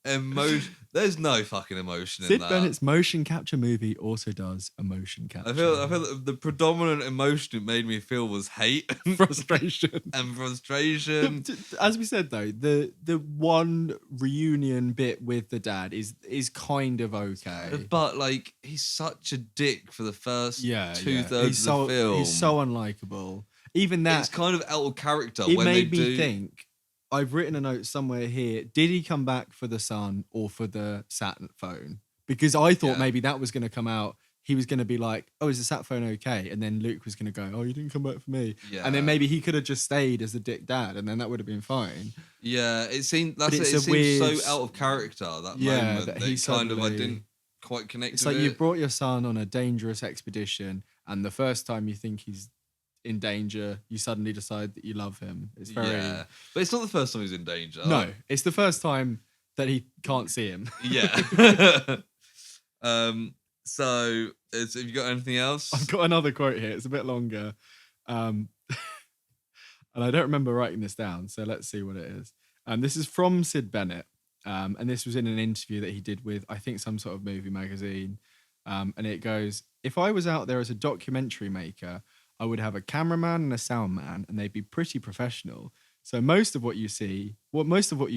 There's no fucking emotion in that. Sid Bennett's motion capture movie also does a motion capture. I feel that the predominant emotion it made me feel was hate, frustration. As we said though, the one reunion bit with the dad is kind of okay. But like, he's such a dick for the first 2/3 of the film. He's so unlikable. Even that, it's kind of out of character. It made me think. I've written a note somewhere here. Did he come back for the son or for the sat phone? Because I thought maybe that was going to come out. He was going to be like, "Oh, is the sat phone okay?" And then Luke was going to go, "Oh, you didn't come back for me." Yeah. And then maybe he could have just stayed as the dick dad, and then that would have been fine. Yeah, it seemed so out of character that moment that he I didn't quite connect. It's like you've brought your son on a dangerous expedition, and the first time you think he's in danger, you suddenly decide that you love him. It's very... Yeah, but it's not the first time he's in danger. No, it's the first time that he can't see him. Yeah. So, have you got anything else? I've got another quote here. It's a bit longer. And I don't remember writing this down, so let's see what it is. This is from Sid Bennett. And this was in an interview that he did with, I think, some sort of movie magazine. And it goes, "If I was out there as a documentary maker, I would have a cameraman and a sound man, and they'd be pretty professional. So most of what you'd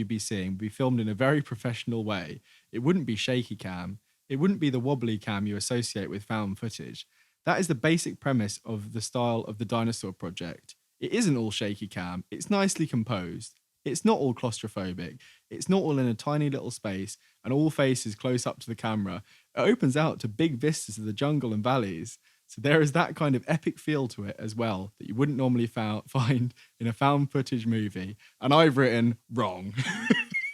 be seeing would be filmed in a very professional way. It wouldn't be shaky cam. It wouldn't be the wobbly cam you associate with found footage. That is the basic premise of the style of the Dinosaur Project. It isn't all shaky cam. It's nicely composed. It's not all claustrophobic. It's not all in a tiny little space and all faces close up to the camera. It opens out to big vistas of the jungle and valleys. So there is that kind of epic feel to it as well that you wouldn't normally find in a found footage movie." And I've written wrong.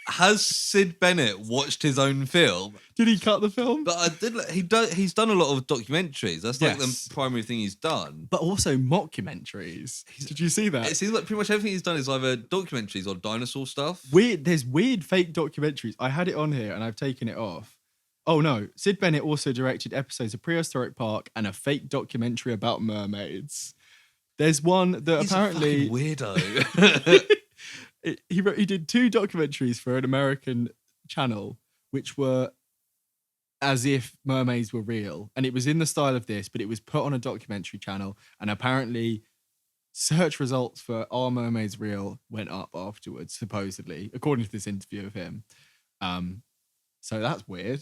Has Sid Bennett watched his own film? Did he cut the film? But he's done a lot of documentaries. That's like the primary thing he's done. But also mockumentaries. Did you see that? It seems like pretty much everything he's done is either documentaries or dinosaur stuff. There's weird fake documentaries. I had it on here and I've taken it off. Oh no, Sid Bennett also directed episodes of Prehistoric Park and a fake documentary about mermaids. There's one that He's apparently... a weirdo. He did 2 documentaries for an American channel, which were as if mermaids were real. And it was in the style of this, but it was put on a documentary channel. And apparently search results for "Are Mermaids Real?" went up afterwards, supposedly, according to this interview of him. So that's weird.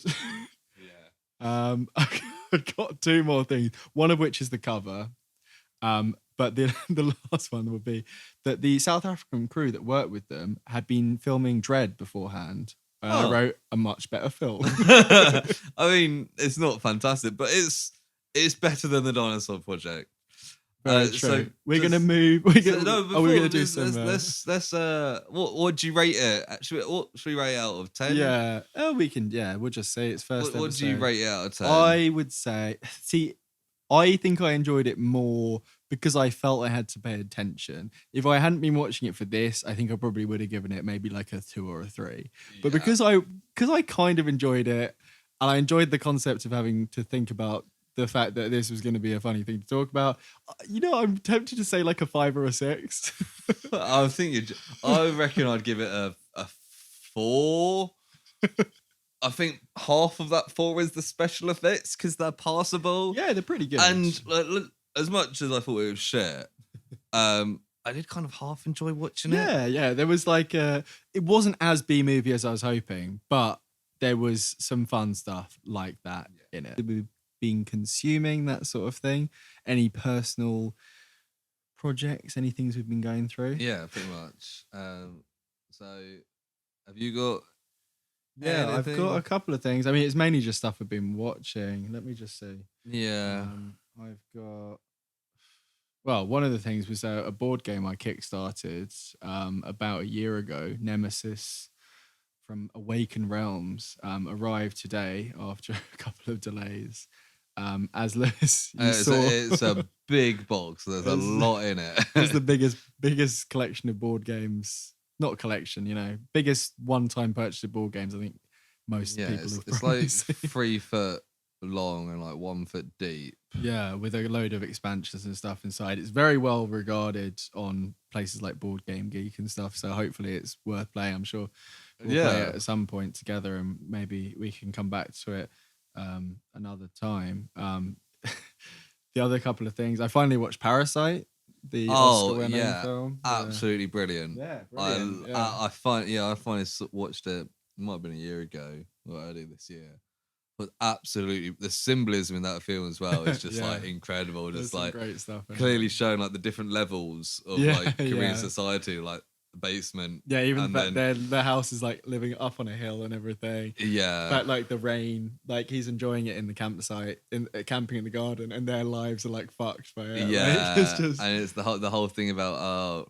Yeah. I've got 2 more things. One of which is the cover. But the last one would be that the South African crew that worked with them had been filming Dread beforehand. I wrote a much better film. I mean, it's not fantastic, but it's better than the Dinosaur Project. Very true. So we're gonna move. We're gonna do some. Let's. What do you rate it? Actually, what should we rate it out of 10? Yeah. We can. Yeah, we'll just say it's first. What do you rate it out of 10? I would say. See, I think I enjoyed it more because I felt I had to pay attention. If I hadn't been watching it for this, I think I probably would have given it maybe like a 2 or a 3. Yeah. But because I kind of enjoyed it, and I enjoyed the concept of having to think about the fact that this was going to be a funny thing to talk about, I'm tempted to say like a 5 or a 6. I reckon I'd give it a 4. I think half of that 4 is the special effects because they're passable. Yeah, they're pretty good. And as much as I thought it was shit, I did kind of half enjoy watching it. Yeah. There was like it wasn't as B-movie as I was hoping, but there was some fun stuff like that in it. We've been consuming that sort of thing. Any personal projects, any things we've been going through? Yeah, pretty much. So have you got anything? I've got a couple of things. I mean, it's mainly just stuff I've been watching. Let me just see. Yeah. I've got... Well, one of the things was a board game I kickstarted about a year ago, Nemesis from Awaken Realms, arrived today after a couple of delays. As Lewis, it's a big box. There's a lot in it. It's the biggest collection of board games. Not collection, biggest one-time purchase of board games. I think most people have. It's like 3 foot long and like 1 foot deep. Yeah, with a load of expansions and stuff inside. It's very well regarded on places like Board Game Geek and stuff. So hopefully it's worth playing. I'm sure we'll play it at some point together, and maybe we can come back to it another time. The other couple of things, I finally watched Parasite, the Oscar-winning film. Absolutely brilliant. Yeah, brilliant. I finally watched it. It might have been a year ago or earlier this year. But absolutely, the symbolism in that film as well is just like incredible. Just like great stuff, clearly showing like the different levels of like Korean society, like the basement. Yeah, even their house is like living up on a hill and everything. Yeah, but like the rain, like he's enjoying it in the campsite, camping in the garden, and their lives are like fucked by it. Yeah, it's just... and it's the whole thing about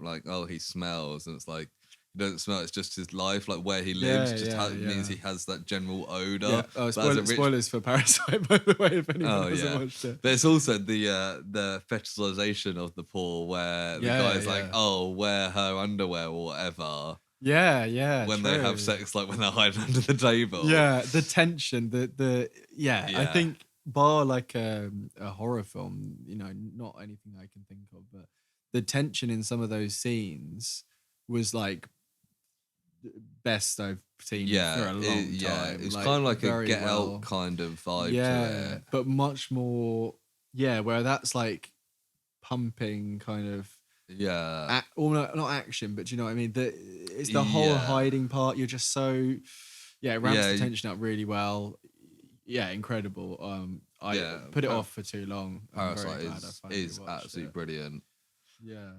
he smells, and it's like. You don't smell, it's just his life, like where he lives, means he has that general odour. Yeah. Oh, spoilers for Parasite, by the way, if anyone hasn't watched it. But it's also the fetishization of the poor, where the guy's like, wear her underwear or whatever. Yeah. When they have sex, like when they're hiding under the table. Yeah, the tension, I think bar like a horror film, not anything I can think of, but the tension in some of those scenes was like best I've seen for a long time. Yeah, it's kind of like a Get Out kind of vibe to it. But much more, where that's like pumping kind of, not action, but do you know what I mean? It's the whole hiding part. You're just so, it ramps the tension up really well. Yeah, incredible. I put it off for too long. Parasite is absolutely brilliant. Yeah.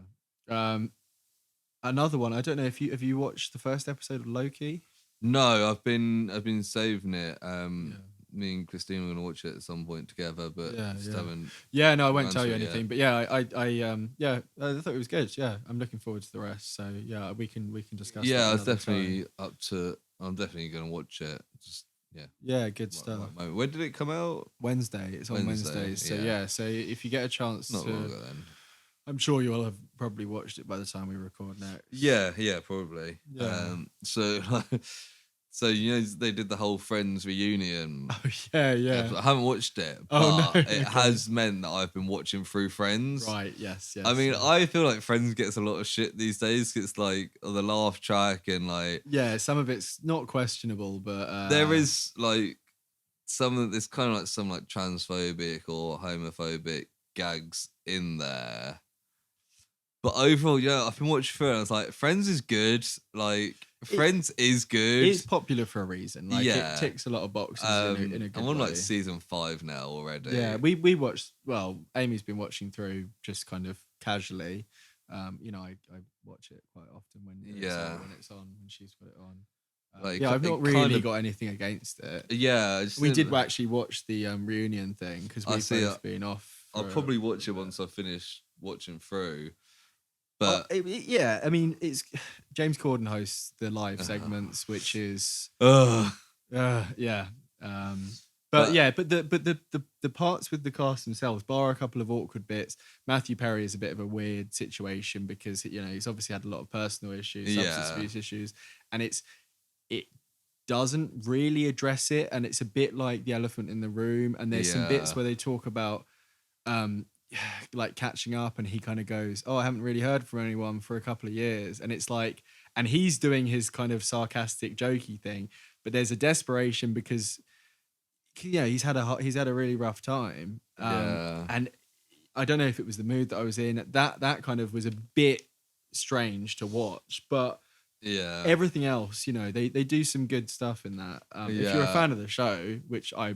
Another one. I don't know if you watched the first episode of Loki. No, I've been saving it. Me and Christine were gonna watch it at some point together, but just haven't. Yeah, no, I won't tell you anything. But I thought it was good. Yeah, I'm looking forward to the rest. So yeah, we can discuss. Yeah, I was definitely up to. I'm definitely gonna watch it. Just good stuff. When did it come out? Wednesday. It's on Wednesdays. So so if you get a chance, not long ago then. I'm sure you'll have probably watched it by the time we record next. Yeah, probably. Yeah. So they did the whole Friends reunion. Oh yeah. I haven't watched it, but it has meant that I've been watching through Friends. Right. Yes. I mean, I feel like Friends gets a lot of shit these days. It's like the laugh track and like some of it's not questionable, but there is like there's kind of like some like transphobic or homophobic gags in there. But overall, I've been watching through it and I was like, Friends is good. Like, Friends is good. It's popular for a reason. Like, it ticks a lot of boxes in a good I'm on way. like season 5 now already. Yeah, we watched, Amy's been watching through just kind of casually. I watch it quite often when it's on, when she's got it on. I've not really got anything against it. Yeah. We did actually watch the reunion thing because we've both been off. I'll probably watch it once I finish watching through. But I mean, it's James Corden hosts the live segments, which is But the parts with the cast themselves, bar a couple of awkward bits. Matthew Perry is a bit of a weird situation because he's obviously had a lot of personal issues, substance abuse issues, and it doesn't really address it, and it's a bit like the elephant in the room. And there's some bits where they talk about like catching up, and he kind of goes, I haven't really heard from anyone for a couple of years, and it's like, and he's doing his kind of sarcastic jokey thing, but there's a desperation because he's had a really rough time. And I don't know if it was the mood that I was in. That kind of was a bit strange to watch, but everything else, they do some good stuff in that. If you're a fan of the show, which I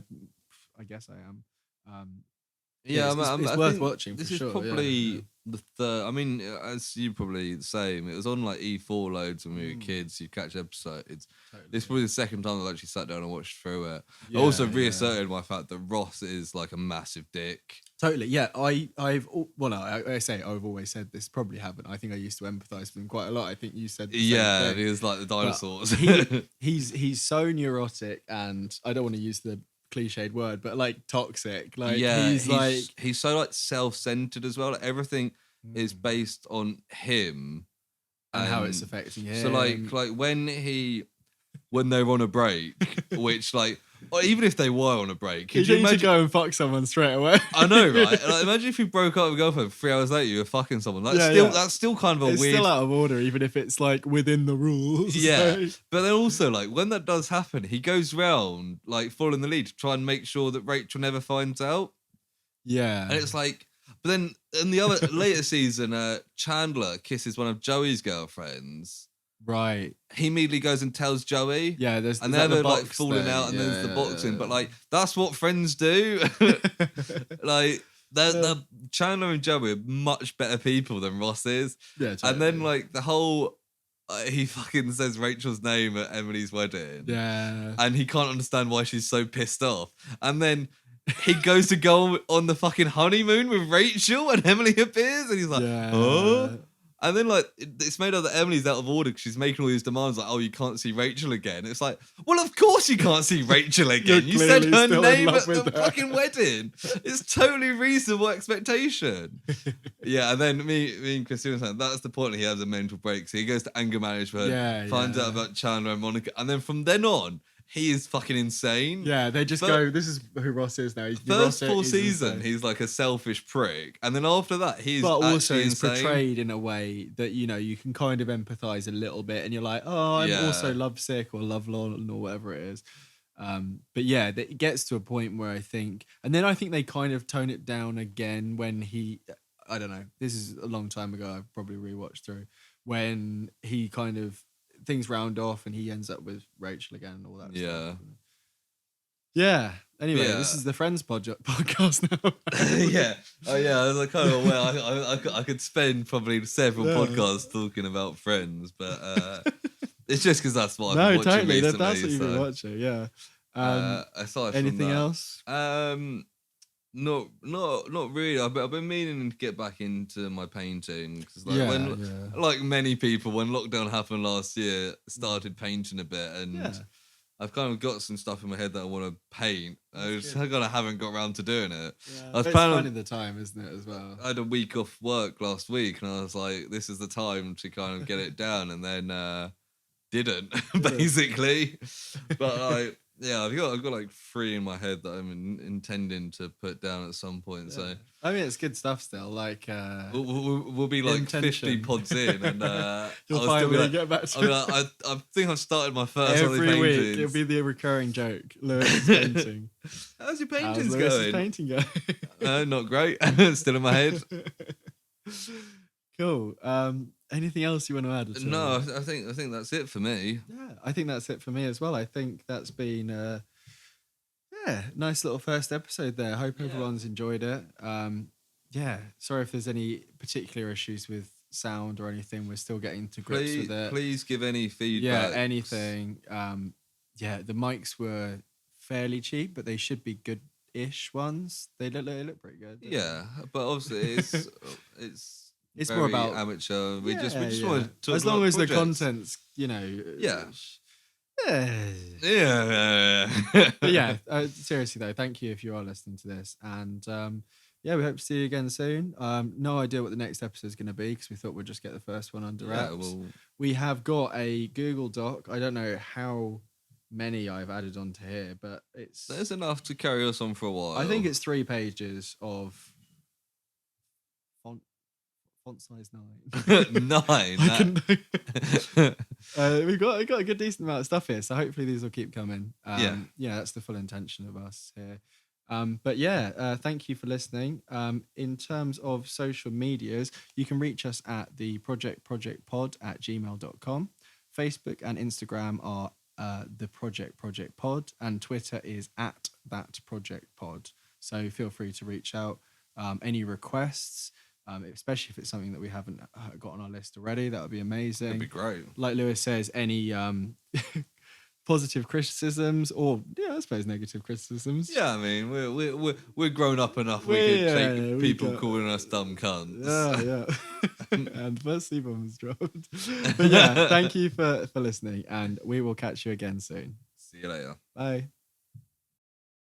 guess I am, it's worth watching. This for is sure. probably the third. I mean, as you probably the same. It was on like E4 loads when we were kids. You catch episodes. Totally. This is probably the second time I've actually sat down and watched through it. I also reasserted my fact that Ross is like a massive dick. Totally, yeah. I say I've always said this. Probably haven't. I think I used to empathise with him quite a lot. I think you said the same thing. He was like the dinosaurs. He's so neurotic, and I don't want to use the cliched word, but like toxic. Like he's so like self-centered as well. Like, everything is based on him and how it's affecting him. So like when they're on a break, which like. Or even if they were on a break, could you imagine to go and fuck someone straight away? I know, right? Like, imagine if you broke up with a girlfriend 3 hours later, you were fucking someone. That's still kind of it's weird. It's still out of order, even if it's like within the rules. Yeah, but then also like when that does happen, he goes round like following the lead to try and make sure that Rachel never finds out. Yeah, and it's like, but then in the other later season, Chandler kisses one of Joey's girlfriends. Right. He immediately goes and tells Joey. Yeah, and they're like falling out, and there's the boxing. But like that's what friends do. Like they're Chandler and Joey are much better people than Ross is. Yeah, totally. And then like the whole he fucking says Rachel's name at Emily's wedding. Yeah. And he can't understand why she's so pissed off. And then he goes to go on the fucking honeymoon with Rachel, and Emily appears, and he's like, oh. And then, like, it's made out that Emily's out of order because she's making all these demands, like, oh, you can't see Rachel again. It's like, well, of course you can't see Rachel again. You said her name at the fucking wedding. It's totally reasonable expectation. Yeah, and then me and Christine were saying, that's the point he has a mental break. So he goes to anger management, finds out about Chandler and Monica, and then from then on, he is fucking insane. Yeah, they just go, this is who Ross is now. First full season, he's like a selfish prick. And then after that, he's also it's portrayed in a way that, you can kind of empathise a little bit. And you're like, oh, I'm also lovesick or lovelorn or whatever it is. But yeah, it gets to a point where I think they kind of tone it down again when I don't know, this is a long time ago, I've probably rewatched through, when he kind of, things round off and he ends up with Rachel again and all that stuff. Yeah. Anyway, this is the Friends podcast now. Yeah. Oh yeah, I was like kind of aware. I could spend probably several podcasts talking about Friends, but it's just because that's what I've been watching recently. That's what you've been watching, yeah. Aside from anything that, else? Not really. I've been meaning to get back into my painting because, like many people, when lockdown happened last year, started painting a bit, and I've kind of got some stuff in my head that I want to paint. I just kind of haven't got around to doing it. Yeah, I was finding the time, isn't it, as well? I had a week off work last week, and I was like, "This is the time to kind of get it down," and then didn't basically. But like. Yeah, I've got like 3 in my head that I'm intending to put down at some point. So I mean, it's good stuff still. Like we'll be like intention. 50 pods in, and you'll finally get back to it. I think I've started my first every week. It'll be the recurring joke. Lewis painting. How's your paintings going? Painting going? No, not great. Still in my head. Cool. Anything else you want to add? No, I think that's it for me. Yeah, I think that's it for me as well. I think that's been nice little first episode there. Hope everyone's enjoyed it. Sorry if there's any particular issues with sound or anything. We're still getting to grips with it. Please give any feedback. Yeah, anything. The mics were fairly cheap, but they should be good-ish ones. They look pretty good. Yeah, but obviously it's more about amateur. We just want to talk as long as projects. The content's, Yeah. But yeah, seriously though, thank you if you are listening to this, and we hope to see you again soon. No idea what the next episode is going to be because we thought we'd just get the first one under wraps. We have got a Google Doc. I don't know how many I've added onto here, but there's enough to carry us on for a while. I think it's 3 pages of Font size 9. 9. We've got a good decent amount of stuff here, so hopefully these will keep coming. Yeah, that's the full intention of us here. But thank you for listening. In terms of social medias, you can reach us at theprojectprojectpod@gmail.com. Facebook and Instagram are the Project Project Pod, and Twitter is at thatprojectpod. So feel free to reach out. Any requests, especially if it's something that we haven't got on our list already, that would be amazing. that'd be great. Like Lewis says, any positive criticisms, or I suppose negative criticisms. Yeah, I mean, we're grown up enough. We could take people calling us dumb cunts. Yeah. And first C-bombs dropped. But thank you for listening, and we will catch you again soon. See you later. Bye.